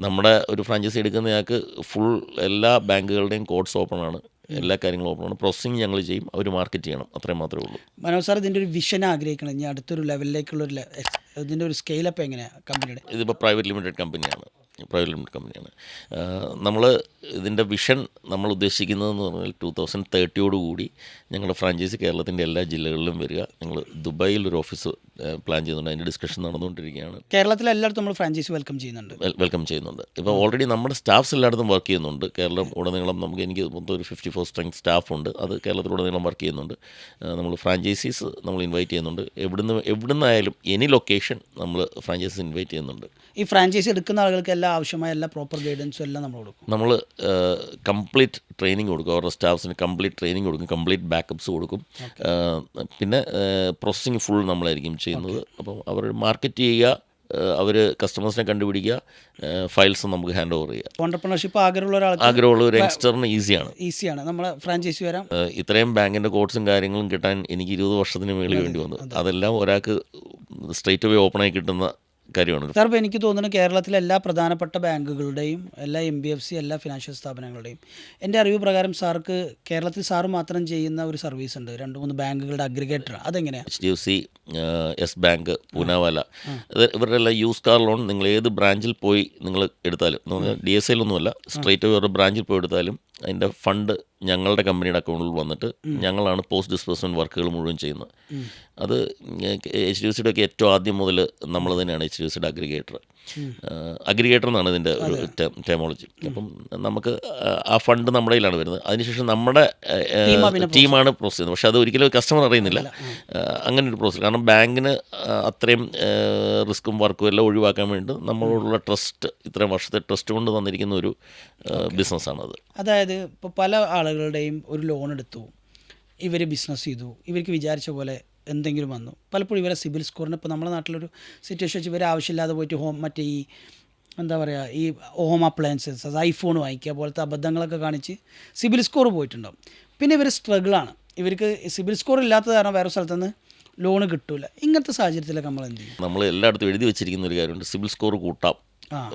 നമ്മുടെ ഒരു ഫ്രാഞ്ചൈസി എടുക്കുന്നയാൾക്ക് ഫുൾ എല്ലാ ബാങ്കുകളുടെയും കോഡ്സ് ഓപ്പണാണ്, എല്ലാ കാര്യങ്ങളും ഓപ്പണാണ്. പ്രോസസ്സിങ് ഞങ്ങൾ ചെയ്യും, അവർ മാർക്കറ്റ് ചെയ്യണം, അത്രയും മാത്രമേ ഉള്ളൂ. മനോജ് സാർ ഇതിൻ്റെ ഒരു വിഷൻ ആഗ്രഹിക്കണം, ഇനി അടുത്തൊരു ലെവലിലേക്കുള്ളൊരു ഇതിൻ്റെ ഒരു സ്കെയിലപ്പ് എങ്ങനെയാണ് കമ്പനിയുടെ? ഇതിപ്പോൾ പ്രൈവറ്റ് ലിമിറ്റഡ് കമ്പനിയാണ്. നമ്മൾ ഇതിൻ്റെ വിഷൻ നമ്മൾ ഉദ്ദേശിക്കുന്നതെന്ന് പറഞ്ഞാൽ 2030 ഞങ്ങളുടെ ഫ്രാഞ്ചൈസി കേരളത്തിൻ്റെ എല്ലാ ജില്ലകളിലും വരിക. ഞങ്ങൾ ദുബായിൽ ഒരു ഓഫീസ് പ്ലാൻ ചെയ്യുന്നുണ്ട്, അതിൻ്റെ ഡിസ്കഷൻ നടന്നുകൊണ്ടിരിക്കുകയാണ്. കേരളത്തിലെ എല്ലായിടത്തും നമ്മൾ ഫ്രാഞ്ചൈസി വെൽക്കം ചെയ്യുന്നുണ്ട്. ഇപ്പോൾ ഓൾറെഡി നമ്മുടെ സ്റ്റാഫ്സ് എല്ലായിടത്തും വർക്ക് ചെയ്യുന്നുണ്ട്. കേരളം ഉടനീളം എനിക്ക് മൊത്തം ഒരു 54 സ്ട്രെങ്ത് സ്റ്റാഫുണ്ട്. അത് കേരളത്തിലുടനീളം വർക്ക് ചെയ്യുന്നുണ്ട്. നമ്മൾ ഫ്രാഞ്ചൈസീസ് നമ്മൾ ഇൻവൈറ്റ് ചെയ്യുന്നുണ്ട്. എവിടുന്നായാലും എനി ലൊക്കേഷൻ നമ്മൾ ഫ്രാഞ്ചൈസീസ് ഇൻവൈറ്റ് ചെയ്യുന്നുണ്ട്. ഈ ഫ്രാഞ്ചൈസി എടുക്കുന്ന ആളുകൾക്ക് ആവശ്യമായ എല്ലാ പ്രോപ്പർ ഗൈഡൻസും എല്ലാം നമ്മൾ കൊടുക്കും. നമ്മൾ കംപ്ലീറ്റ് ട്രെയിനിങ് കൊടുക്കും, അവരുടെ സ്റ്റാഫ്സിന് കംപ്ലീറ്റ് ട്രെയിനിങ് കൊടുക്കും, കംപ്ലീറ്റ് ബാക്കപ്സ് കൊടുക്കും. പിന്നെ പ്രോസസ്സിങ് ഫുൾ നമ്മളായിരിക്കും ചെയ്യുന്നത്. അപ്പം അവർ മാർക്കറ്റ് ചെയ്യുക, അവർ കസ്റ്റമേഴ്സിനെ കണ്ടുപിടിക്കുക, ഫയൽസ് നമുക്ക് ഹാൻഡ് ഓവർ ചെയ്യുക. ഓണ്ടർപ്രണർഷിപ്പ് ആഗ്രഹമുള്ള ഒരു യങ്സ്റ്ററിന് ഈസിയാണ് നമ്മളെ ഫ്രാഞ്ചൈസി വരാം. ഇത്രയും ബാങ്കിൻ്റെ കോഡ്സും കാര്യങ്ങളും കിട്ടാൻ എനിക്ക് 20 വർഷത്തിന് മേളിൽ വേണ്ടി വന്നു. അതെല്ലാം ഒരാൾക്ക് സ്ട്രേറ്റ് അവേ ഓപ്പണായി കിട്ടുന്ന കാര്യമാണ്. സാർ, ഇപ്പോൾ എനിക്ക് തോന്നുന്നു കേരളത്തിലെ എല്ലാ പ്രധാനപ്പെട്ട ബാങ്കുകളുടെയും എല്ലാ MBFC എല്ലാ ഫിനാൻഷ്യൽ സ്ഥാപനങ്ങളുടെയും എൻ്റെ അറിവ് പ്രകാരം സാർക്ക് കേരളത്തിൽ സാറ് മാത്രം ചെയ്യുന്ന ഒരു സർവീസ് ഉണ്ട്, 2-3 ബാങ്കുകളുടെ അഗ്രിഗേറ്റർ. അതെങ്ങനെയാണ്? HDFC, യെസ് ബാങ്ക്, പൂനാവാല, ഇവരുടെ എല്ലാം യൂസ് കാർ ലോൺ നിങ്ങൾ ഏത് ബ്രാഞ്ചിൽ പോയി നിങ്ങൾ എടുത്താലും, DSA ഒന്നുമല്ല, സ്ട്രേറ്റ് അവേ ഒരു ബ്രാഞ്ചിൽ പോയി എടുത്താലും അതിൻ്റെ ഫണ്ട് ഞങ്ങളുടെ കമ്പനിയുടെ അക്കൗണ്ടിൽ വന്നിട്ട് ഞങ്ങളാണ് പോസ്റ്റ് ഡിസ്ബേഴ്സ്മെൻറ്റ് വർക്കുകൾ മുഴുവൻ ചെയ്യുന്നത്. അത് HDFCയുടെ ഒക്കെ ഏറ്റവും ആദ്യം മുതൽ നമ്മൾ തന്നെയാണ് HDFCയുടെ അഗ്രിഗേറ്റർ എന്നാണ് ഇതിൻ്റെ ഒരു ടെർമോളജി. അപ്പം നമുക്ക് ആ ഫണ്ട് നമ്മുടെ കയ്യിലാണ് വരുന്നത്. അതിനുശേഷം നമ്മുടെ ടീമാണ് പ്രോസസ് ചെയ്യുന്നത്. പക്ഷേ അത് ഒരിക്കലും കസ്റ്റമർ അറിയുന്നില്ല അങ്ങനെ ഒരു പ്രോസസ്. കാരണം ബാങ്കിന് അത്രയും റിസ്ക്കും വർക്കും എല്ലാം ഒഴിവാക്കാൻ വേണ്ടി നമ്മളോടുള്ള ട്രസ്റ്റ്, ഇത്രയും വർഷത്തെ ട്രസ്റ്റ് കൊണ്ട് തന്നിരിക്കുന്ന ഒരു ബിസിനസ്സാണത്. അതായത് ഇപ്പോൾ പല ആളുകളുടെയും ഒരു ലോൺ എടുത്തു, ഇവർ ബിസിനസ് ചെയ്തു, ഇവർക്ക് വിചാരിച്ച പോലെ എന്തെങ്കിലും വന്നു. പലപ്പോഴും ഇവരെ സിബിൽ സ്കോറിന്, ഇപ്പോൾ നമ്മുടെ നാട്ടിലൊരു സിറ്റുവേഷൻ വെച്ച് ഇവർ ആവശ്യമില്ലാതെ പോയിട്ട് മറ്റേ ഈ ഹോം അപ്ലയൻസസ്, ഐഫോൺ വാങ്ങിക്കുക പോലത്തെ അബദ്ധങ്ങളൊക്കെ കാണിച്ച് സിബിൽ സ്കോർ പോയിട്ടുണ്ടാവും. പിന്നെ ഇവർ സ്ട്രഗിളാണ്, ഇവർക്ക് സിബിൽ സ്കോർ ഇല്ലാത്തത് കാരണം വേറെ സ്ഥലത്തുനിന്ന് ലോണ് കിട്ടില്ല. ഇങ്ങനത്തെ സാഹചര്യത്തിലൊക്കെ നമ്മൾ എന്ത് ചെയ്യും? നമ്മൾ എല്ലായിടത്തും എഴുതി വെച്ചിരിക്കുന്ന ഒരു കാര്യമുണ്ട്, സിബിൽ സ്കോർ കൂട്ടാം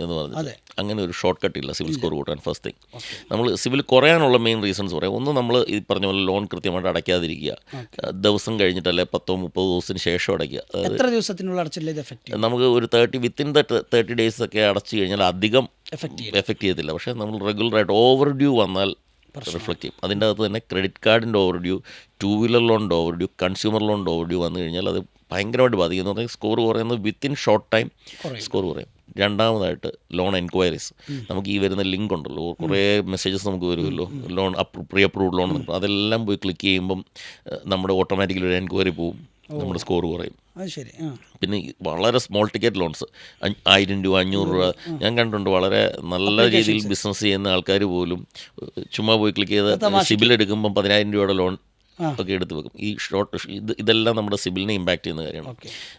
എന്ന് പറഞ്ഞിട്ട് അങ്ങനെ ഒരു ഷോർട്ട് കട്ട് ഇല്ല സിവിൽ സ്കോർ കൂട്ടാൻ. ഫസ്റ്റ് തിങ് നമ്മൾ സിവിൽ കുറയാനുള്ള മെയിൻ റീസൺസ് പറയാം. ഒന്ന്, നമ്മൾ ഈ പറഞ്ഞ പോലെ ലോൺ കൃത്യമായിട്ട് അടയ്ക്കാതിരിക്കുക, ദിവസം കഴിഞ്ഞിട്ടല്ലേ 10-30 ദിവസത്തിന് ശേഷം അടയ്ക്കുക. എത്ര ദിവസത്തിനുള്ള അടച്ചില്ല ഇത് എഫക്റ്റ്? നമുക്ക് ഒരു 30 ഡേയ്സ് ഒക്കെ അടച്ചു കഴിഞ്ഞാൽ അധികം എഫക്റ്റ് ചെയ്യത്തില്ല. പക്ഷേ നമ്മൾ റെഗുലറായിട്ട് ഓവർ ഡ്യൂ വന്നാൽ റിഫ്ലക്റ്റ് ചെയ്യും. അതിൻ്റെ അകത്ത് തന്നെ ക്രെഡിറ്റ് കാർഡിൻ്റെ ഓവർ ഡ്യൂ, 2 വീലർ ലോണിൻ്റെ ഓവർ ഡ്യൂ, കൺസ്യൂമർ ലോണിൻ്റെ ഓവർ ഡ്യൂ വന്നു കഴിഞ്ഞാൽ അത് ഭയങ്കരമായിട്ട് ബാധിക്കും. എന്ന് പറഞ്ഞാൽ സ്കോർ കുറയുന്നത് വിത്തിൻ ഷോർട്ട് ടൈം സ്കോർ കുറയും. രണ്ടാമതായിട്ട് ലോൺ എൻക്വയറീസ്. നമുക്ക് ഈ വരുന്ന ലിങ്ക് ഉണ്ടല്ലോ, കുറേ മെസ്സേജസ് നമുക്ക് വരുമല്ലോ, ലോൺ പ്രീ അപ്രൂവ്ഡ് ലോൺ, അതെല്ലാം പോയി ക്ലിക്ക് ചെയ്യുമ്പം നമ്മുടെ ഓട്ടോമാറ്റിക്കലി ഒരു എൻക്വയറി പോവും, നമ്മുടെ സ്കോർ കുറയും. പിന്നെ വളരെ സ്മോൾ ടിക്കറ്റ് ലോൺസ് 1000 രൂപ 500 രൂപ ഞാൻ കണ്ടിട്ടുണ്ട്. വളരെ നല്ല രീതിയിൽ ബിസിനസ് ചെയ്യുന്ന ആൾക്കാർ പോലും ചുമ്മാ പോയി ക്ലിക്ക് ചെയ്ത് സിബിൽ എടുക്കുമ്പം 10,000 രൂപയുടെ ലോൺ ഒക്കെ എടുത്ത് വെക്കും. ഈ ഇതെല്ലാം നമ്മുടെ സിബിലിനെ ഇമ്പാക്റ്റ് ചെയ്യുന്ന കാര്യമാണ്.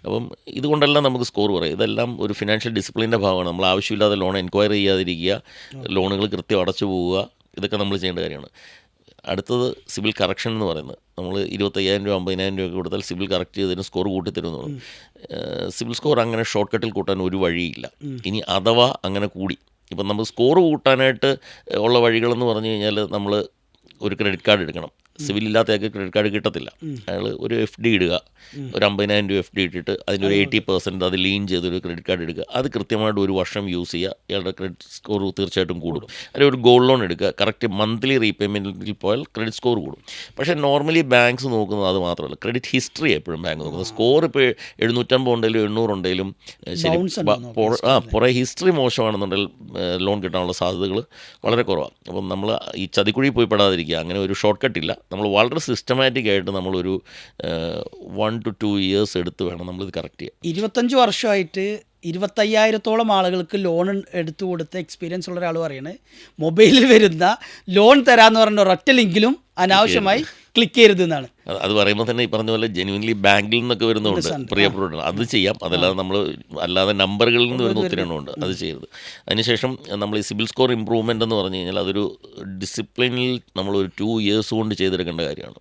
അപ്പം ഇതുകൊണ്ടെല്ലാം നമുക്ക് സ്കോർ കുറയും. ഇതെല്ലാം ഒരു ഫിനാൻഷ്യൽ ഡിസിപ്ലിൻ്റെ ഭാഗമാണ്. നമ്മൾ ആവശ്യമില്ലാതെ ലോൺ എൻക്വയറി ചെയ്യാതിരിക്കുക, ലോണുകൾ കൃത്യം അടച്ചു പോവുക, ഇതൊക്കെ നമ്മൾ ചെയ്യേണ്ട കാര്യമാണ്. അടുത്തത് സിബിൽ കറക്ഷൻ എന്ന് പറയുന്നത്. നമ്മൾ 25,000 രൂപ 50,000 രൂപ കൂട്ടാൽ സിബിൽ കറക്റ്റ് ചെയ്തതിന് സ്കോർ കൂട്ടിത്തരുമെന്ന് പറയും. സിബിൽ സ്കോർ അങ്ങനെ ഷോർട്ട് കട്ടിൽ കൂട്ടാൻ ഒരു വഴിയില്ല. ഇനി അഥവാ അങ്ങനെ കൂടി, ഇപ്പം നമുക്ക് സ്കോർ കൂട്ടാനായിട്ട് ഉള്ള വഴികളെന്ന് പറഞ്ഞു കഴിഞ്ഞാൽ നമ്മൾ ഒരു ക്രെഡിറ്റ് കാർഡ് എടുക്കണം. സിവിൽ ഇല്ലാത്തയാൾക്ക് ക്രെഡിറ്റ് കാർഡ് കിട്ടത്തില്ല. അയാൾ ഒരു FD ഇടുക, ഒരു 50,000 രൂപ FD ഇട്ടിട്ട് അതിൻ്റെ ഒരു 80% അത് ലീൻ ചെയ്തൊരു ക്രെഡിറ്റ് കാർഡ് എടുക്കുക. അത് കൃത്യമായിട്ട് ഒരു വർഷം യൂസ് ചെയ്യുക. ഇയാളുടെ ക്രെഡിറ്റ് സ്കോർ തീർച്ചയായിട്ടും കൂടും. അല്ലെങ്കിൽ ഒരു ഗോൾഡ് ലോൺ എടുക്കുക, കറക്റ്റ് മന്ത്ലി റീപേയ്മെൻറ്റിൽ പോയാൽ ക്രെഡിറ്റ് സ്കോർ കൂടും. പക്ഷേ നോർമലി ബാങ്ക്സ് നോക്കുന്നത് അത് മാത്രമല്ല, ക്രെഡിറ്റ് ഹിസ്റ്ററി എപ്പോഴും ബാങ്ക് നോക്കുന്നത്. സ്കോർ ഇപ്പോൾ 750 ഉണ്ടെങ്കിലും 800 ഉണ്ടെങ്കിലും ശരി, പുറേ ഹിസ്റ്ററി മോശമാണെന്നുണ്ടെങ്കിൽ ലോൺ കിട്ടാനുള്ള സാധ്യതകൾ വളരെ കുറവാണ്. അപ്പം നമ്മൾ ഈ ചതിക്കുഴി പോയി പെടാതിരിക്കുക. അങ്ങനെ ഒരു ഷോർട്ട് കട്ടില്ല. നമ്മൾ വളരെ സിസ്റ്റമാറ്റിക് ആയിട്ട് നമ്മളൊരു 1 to 2 years എടുത്ത് വേണം നമ്മളിത് കറക്റ്റ് ചെയ്യാൻ. 25 വർഷമായിട്ട് 25,000-ഓളം ആളുകൾക്ക് ലോൺ എടുത്തു കൊടുത്ത എക്സ്പീരിയൻസ് ഉള്ള ഒരാൾ പറയുന്നത്, മൊബൈലിൽ വരുന്ന ലോൺ തരാമെന്ന് പറഞ്ഞ ഒരൊറ്റ ലിങ്കിലും അനാവശ്യമായി ക്ലിക്ക് ചെയ്യരുത് എന്നാണ്. അത് പറയുമ്പോൾ തന്നെ ഈ പറഞ്ഞ പോലെ ജെന്യുവൻലി ബാങ്കിൽ നിന്നൊക്കെ വരുന്നുണ്ട് പ്രീ അപ്രൂവ്ഡ്, അത് ചെയ്യാം. അതല്ലാതെ നമ്മൾ അല്ലാതെ നമ്പറുകളിൽ നിന്ന് വരുന്ന ഒത്തിരി എണ്ണമുണ്ട്, അത് ചെയ്യരുത്. അതിനുശേഷം നമ്മൾ ഈ സിബിൽ സ്കോർ ഇമ്പ്രൂവ്മെൻ്റ് എന്ന് പറഞ്ഞു കഴിഞ്ഞാൽ അതൊരു ഡിസിപ്ലിനിൽ നമ്മളൊരു 2 years കൊണ്ട് ചെയ്തെടുക്കേണ്ട കാര്യമാണ്.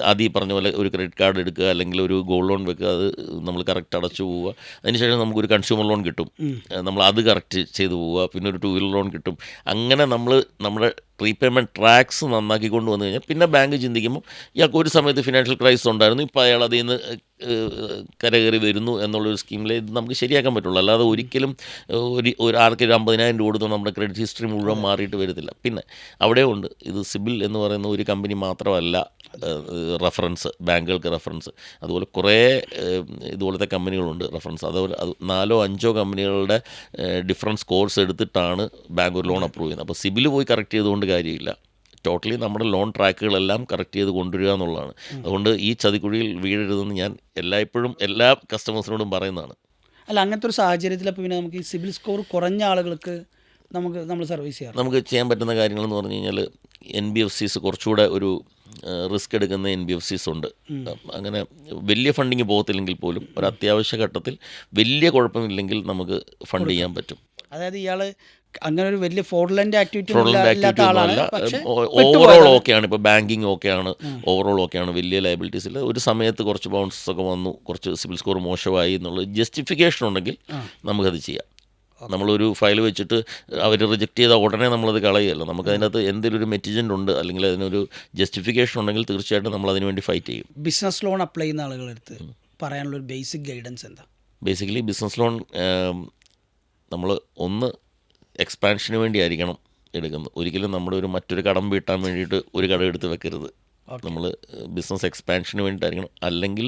ആദ്യം ഈ പറഞ്ഞ പോലെ ഒരു ക്രെഡിറ്റ് കാർഡ് എടുക്കുക, അല്ലെങ്കിൽ ഒരു ഗോൾഡ് ലോൺ വെക്കുക, അത് നമ്മൾ കറക്റ്റ് അടച്ചു പോവുക. അതിനുശേഷം നമുക്കൊരു കൺസ്യൂമർ ലോൺ കിട്ടും, നമ്മൾ അത് കറക്റ്റ് ചെയ്തു പോവുക. പിന്നെ ഒരു 2 വീലർ ലോൺ കിട്ടും. അങ്ങനെ നമ്മൾ നമ്മുടെ റീപേയ്മെൻറ്റ് ട്രാക്സ് നന്നാക്കി കൊണ്ടുവന്നു കഴിഞ്ഞാൽ പിന്നെ ബാങ്ക് ചിന്തിക്കുമ്പോൾ ഇയാൾക്ക് ഒരു സമയത്ത് ഫിനാൻഷ്യൽ ക്രൈസിസ് ഉണ്ടായിരുന്നു, ഇപ്പോൾ അയാൾ അതിൽ നിന്ന് കരകയറി വരുന്നു എന്നുള്ളൊരു സ്കീമിൽ ഇത് നമുക്ക് ശരിയാക്കാൻ പറ്റുള്ളൂ. അല്ലാതെ ഒരിക്കലും ഒരു ആർക്ക് 50,000 രൂപ കൊടുത്തു നമ്മുടെ ക്രെഡിറ്റ് ഹിസ്റ്ററി മുഴുവൻ മാറിയിട്ട് വരത്തില്ല. പിന്നെ അവിടെ ഉണ്ട് ഇത് സിബിൽ എന്ന് പറയുന്ന ഒരു കമ്പനി മാത്രമല്ല റെഫറൻസ്, ബാങ്കുകൾക്ക് റെഫറൻസ്. അതുപോലെ കുറേ ഇതുപോലത്തെ കമ്പനികളുണ്ട് റെഫറൻസ്. അതുപോലെ 4-5 കമ്പനികളുടെ ഡിഫറൻറ്റ് സ്കോർസ് എടുത്തിട്ടാണ് ബാങ്ക് ഒരു ലോൺ അപ്രൂവ് ചെയ്യുന്നത്. അപ്പോൾ സിബിൽ പോയി കറക്റ്റ് ചെയ്തുകൊണ്ട് കാര്യമില്ല. ടോട്ടലി നമ്മുടെ ലോൺ ട്രാക്കുകളെല്ലാം കറക്റ്റ് ചെയ്ത് കൊണ്ടുവരിക എന്നുള്ളതാണ്. അതുകൊണ്ട് ഈ ചതിക്കുഴിയിൽ വീഴരുതെന്ന് ഞാൻ എല്ലായ്പ്പോഴും എല്ലാ കസ്റ്റമേഴ്സിനോടും പറയുന്നതാണ്. അല്ല, അങ്ങനത്തെ ഒരു സാഹചര്യത്തിൽ അപ്പോൾ പിന്നെ നമുക്ക് ഈ സിബിൽ സ്കോർ കുറഞ്ഞ ആളുകൾക്ക് നമ്മൾ സർവീസ് ചെയ്യാം. നമുക്ക് ചെയ്യാൻ പറ്റുന്ന കാര്യങ്ങളെന്ന് പറഞ്ഞു കഴിഞ്ഞാൽ NBFCs കുറച്ചുകൂടെ ഒരു റിസ്ക് എടുക്കുന്ന NBFCs ഉണ്ട്. അങ്ങനെ വലിയ ഫണ്ടിങ് പോകത്തില്ലെങ്കിൽ പോലും ഒരു അത്യാവശ്യ ഘട്ടത്തിൽ വലിയ കുഴപ്പമില്ലെങ്കിൽ നമുക്ക് ഫണ്ട് ചെയ്യാൻ പറ്റും. അതായത് ഇയാൾ അങ്ങനെ ഒരു വലിയ ഫ്രോഡുലന്റ് ആക്ടിവിറ്റി ഓവറോൾ ഓക്കെയാണ്. ഇപ്പോൾ ബാങ്കിങ് ഓക്കെയാണ്, ഓവറോൾ ഓക്കെയാണ്, വലിയ ലയബിലിറ്റീസ് ഇല്ല. ഒരു സമയത്ത് കുറച്ച് ബൗൺസസ് ഒക്കെ വന്നു, കുറച്ച് സിബിൽ സ്കോർ മോശമായി എന്നുള്ള ജസ്റ്റിഫിക്കേഷൻ ഉണ്ടെങ്കിൽ നമുക്കത് ചെയ്യാം. നമ്മളൊരു ഫയൽ വെച്ചിട്ട് അവർ റിജക്റ്റ് ചെയ്താൽ ഉടനെ നമ്മളത് കളയുകയല്ല. നമുക്ക് അതിനകത്ത് എന്തെങ്കിലും ഒരു മെറ്റിജൻ്റ് ഉണ്ട്, അല്ലെങ്കിൽ അതിനൊരു ജസ്റ്റിഫിക്കേഷൻ ഉണ്ടെങ്കിൽ തീർച്ചയായിട്ടും നമ്മൾ അതിന് വേണ്ടി ഫൈറ്റ് ചെയ്യും. ബിസിനസ് ലോൺ അപ്ലൈ ചെയ്യുന്ന ആളുകളെടുത്ത് പറയാനുള്ള ഒരു ബേസിക് ഗൈഡൻസ് എന്താ? ബേസിക്കലി ബിസിനസ് ലോൺ നമ്മൾ ഒന്ന് എക്സ്പാൻഷന് വേണ്ടി ആയിരിക്കണം എടുക്കുന്നത്. ഒരിക്കലും നമ്മുടെ മറ്റൊരു കടം വീട്ടാൻ വേണ്ടിയിട്ട് ഒരു കടം എടുത്ത് വെക്കരുത്. നമ്മൾ ബിസിനസ് എക്സ്പാൻഷന് വേണ്ടിയിട്ടായിരിക്കണം. അല്ലെങ്കിൽ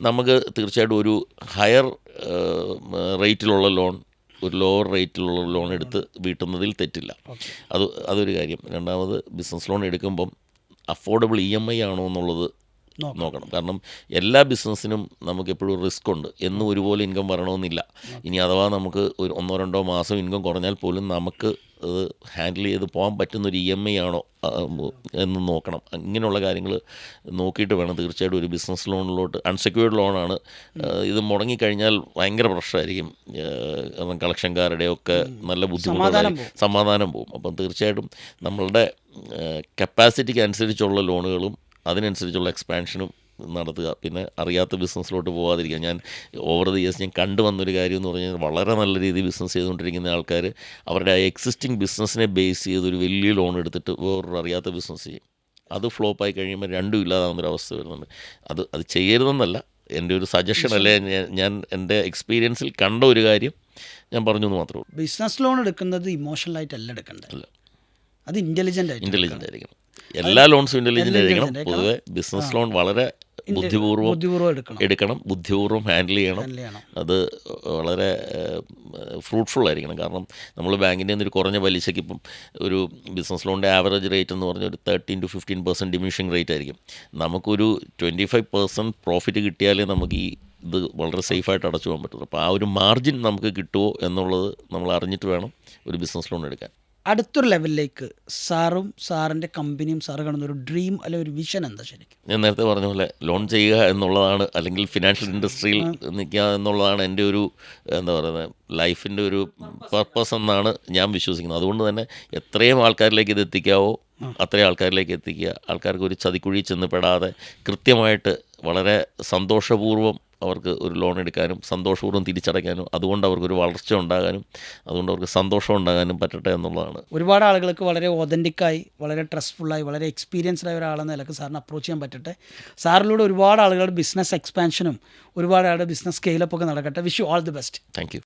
നമുക്ക് തീർച്ചയായിട്ടും ഒരു ഹയർ റേറ്റിലുള്ള ലോൺ, ഒരു ലോവർ റേറ്റിലുള്ള ലോൺ എടുത്ത് വീട്ടുന്നതിൽ തെറ്റില്ല. അതൊരു കാര്യം. രണ്ടാമത് ബിസിനസ് ലോൺ എടുക്കുമ്പം അഫോർഡബിൾ EMI ആണോ എന്നുള്ളത് നോക്കണം. കാരണം എല്ലാ ബിസിനസ്സിനും നമുക്കെപ്പോഴും റിസ്ക് ഉണ്ട്. എന്നും ഒരുപോലെ ഇൻകം വരണമെന്നില്ല. ഇനി അഥവാ നമുക്ക് ഒരു 1-2 മാസം ഇൻകം കുറഞ്ഞാൽ പോലും നമുക്ക് അത് ഹാൻഡിൽ ചെയ്ത് പോകാൻ പറ്റുന്നൊരു EMI ആണോ എന്ന് നോക്കണം. ഇങ്ങനെയുള്ള കാര്യങ്ങൾ നോക്കിയിട്ട് വേണം തീർച്ചയായിട്ടും ഒരു ബിസിനസ് ലോണിലോട്ട്. അൺസെക്യൂർഡ് ലോണാണ്. ഇത് മുടങ്ങിക്കഴിഞ്ഞാൽ ഭയങ്കര പ്രശ്നമായിരിക്കും. കാരണം കളക്ഷൻകാരുടെയൊക്കെ നല്ല ബുദ്ധിമുട്ട്, സമാധാനം പോകും. അപ്പം തീർച്ചയായിട്ടും നമ്മളുടെ കപ്പാസിറ്റിക്ക് അനുസരിച്ചുള്ള ലോണുകളും അതിനനുസരിച്ചുള്ള എക്സ്പാൻഷനും നടത്തുക, പിന്നെ അറിയാത്ത ബിസിനസ്സിലോട്ട് പോകാതിരിക്കുക. ഞാൻ ഓവർ ദി ഇയേഴ്സ് ഞാൻ കണ്ടുവന്നൊരു കാര്യം എന്ന് പറഞ്ഞാൽ വളരെ നല്ല രീതിയിൽ ബിസിനസ് ചെയ്തുകൊണ്ടിരിക്കുന്ന ആൾക്കാർ അവരുടെ ആ എക്സിസ്റ്റിംഗ് ബിസിനസ്സിനെ ബേസ് ചെയ്ത് ഒരു വലിയ ലോൺ എടുത്തിട്ട് വേറൊരു അറിയാത്ത ബിസിനസ് ചെയ്യും. അത് ഫ്ലോപ്പായി കഴിയുമ്പോൾ രണ്ടും ഇല്ലാതാകുന്നൊരവസ്ഥ വരുന്നുണ്ട്. അത് ചെയ്യരുതെന്നല്ല, എൻ്റെ ഒരു സജഷൻ അല്ലേ, ഞാൻ എൻ്റെ എക്സ്പീരിയൻസിൽ കണ്ട ഒരു കാര്യം ഞാൻ പറഞ്ഞു എന്ന് മാത്രമേ ഉള്ളൂ. ബിസിനസ് ലോൺ എടുക്കുന്നത് ഇമോഷണലായിട്ടല്ല എടുക്കേണ്ടത്, അത് ഇൻ്റലിജൻ്റ് ആയിരിക്കണം. എല്ലാ ലോൺസും ഇൻ്റലിജൻ്റ് ആയിരിക്കണം. പൊതുവെ ബിസിനസ് ലോൺ വളരെ ബുദ്ധിപൂർവ്വം എടുക്കണം, ബുദ്ധിപൂർവ്വം ഹാൻഡിൽ ചെയ്യണം. അത് വളരെ ഫ്രൂട്ട്ഫുൾ ആയിരിക്കണം. കാരണം നമ്മൾ ബാങ്കിൻ്റെ ഒരു കുറഞ്ഞ പലിശയ്ക്ക് ഇപ്പം ഒരു ബിസിനസ് ലോണിൻ്റെ ആവറേജ് റേറ്റ് എന്ന് പറഞ്ഞാൽ ഒരു 13 to 15% ഡിമിനിഷിങ് റേറ്റ് ആയിരിക്കും. നമുക്കൊരു 25% പ്രോഫിറ്റ് കിട്ടിയാലേ നമുക്ക് ഇത് വളരെ സേഫായിട്ട് അടച്ചു പോകാൻ പറ്റുള്ളൂ. അപ്പോൾ ആ ഒരു മാർജിൻ നമുക്ക് കിട്ടുമോ എന്നുള്ളത് നമ്മൾ അറിഞ്ഞിട്ട് വേണം ഒരു ബിസിനസ് ലോൺ എടുക്കാൻ. അടുത്തൊരു ലെവലിലേക്ക് സാറിൻ്റെ കമ്പനിയും സാറ് കാണുന്ന ഒരു ഡ്രീം അല്ലെങ്കിൽ ഒരു വിഷൻ എന്താ ശരിക്കും? ഞാൻ നേരത്തെ പറഞ്ഞ പോലെ ലോൺ ചെയ്യുക എന്നുള്ളതാണ്, അല്ലെങ്കിൽ ഫിനാൻഷ്യൽ ഇൻഡസ്ട്രിയിൽ നിൽക്കുക എന്നുള്ളതാണ് എൻ്റെ ഒരു എന്താ പറയുന്നത് ലൈഫിൻ്റെ ഒരു പർപ്പസ് എന്നാണ് ഞാൻ വിശ്വസിക്കുന്നത്. അതുകൊണ്ട് തന്നെ എത്രയും ആൾക്കാരിലേക്ക് ഇത് എത്തിക്കാവോ അത്രയും ആൾക്കാരിലേക്ക് എത്തിക്കുക. ആൾക്കാർക്ക് ഒരു ചതിക്കുഴി ചെന്ന് പെടാതെ കൃത്യമായിട്ട് വളരെ സന്തോഷപൂർവ്വം അവർക്ക് ഒരു ലോൺ എടുക്കാനും സന്തോഷപൂർവ്വം തിരിച്ചടയ്ക്കാനും അതുകൊണ്ട് അവർക്കൊരു വളർച്ച ഉണ്ടാകാനും അതുകൊണ്ട് അവർക്ക് സന്തോഷം ഉണ്ടാകാനും പറ്റട്ടെ എന്നുള്ളതാണ്. ഒരുപാട് ആളുകൾക്ക് വളരെ ഓതൻറ്റിക്കായി, വളരെ ട്രസ്റ്റ്ഫുള്ളായി, വളരെ എക്സ്പീരിയൻസ്ഡ് ആയ ഒരാളെന്ന നിലക്ക് സാറിന് അപ്രോച്ച് ചെയ്യാൻ പറ്റട്ടെ. സാറിലൂടെ ഒരുപാട് ആളുകളുടെ ബിസിനസ് എക്സ്പാൻഷനും ഒരുപാട് ആളുടെ ബിസിനസ് സ്കെയിലപ്പ് ഒക്കെ നടക്കട്ടെ. Wish you all the best. Thank you.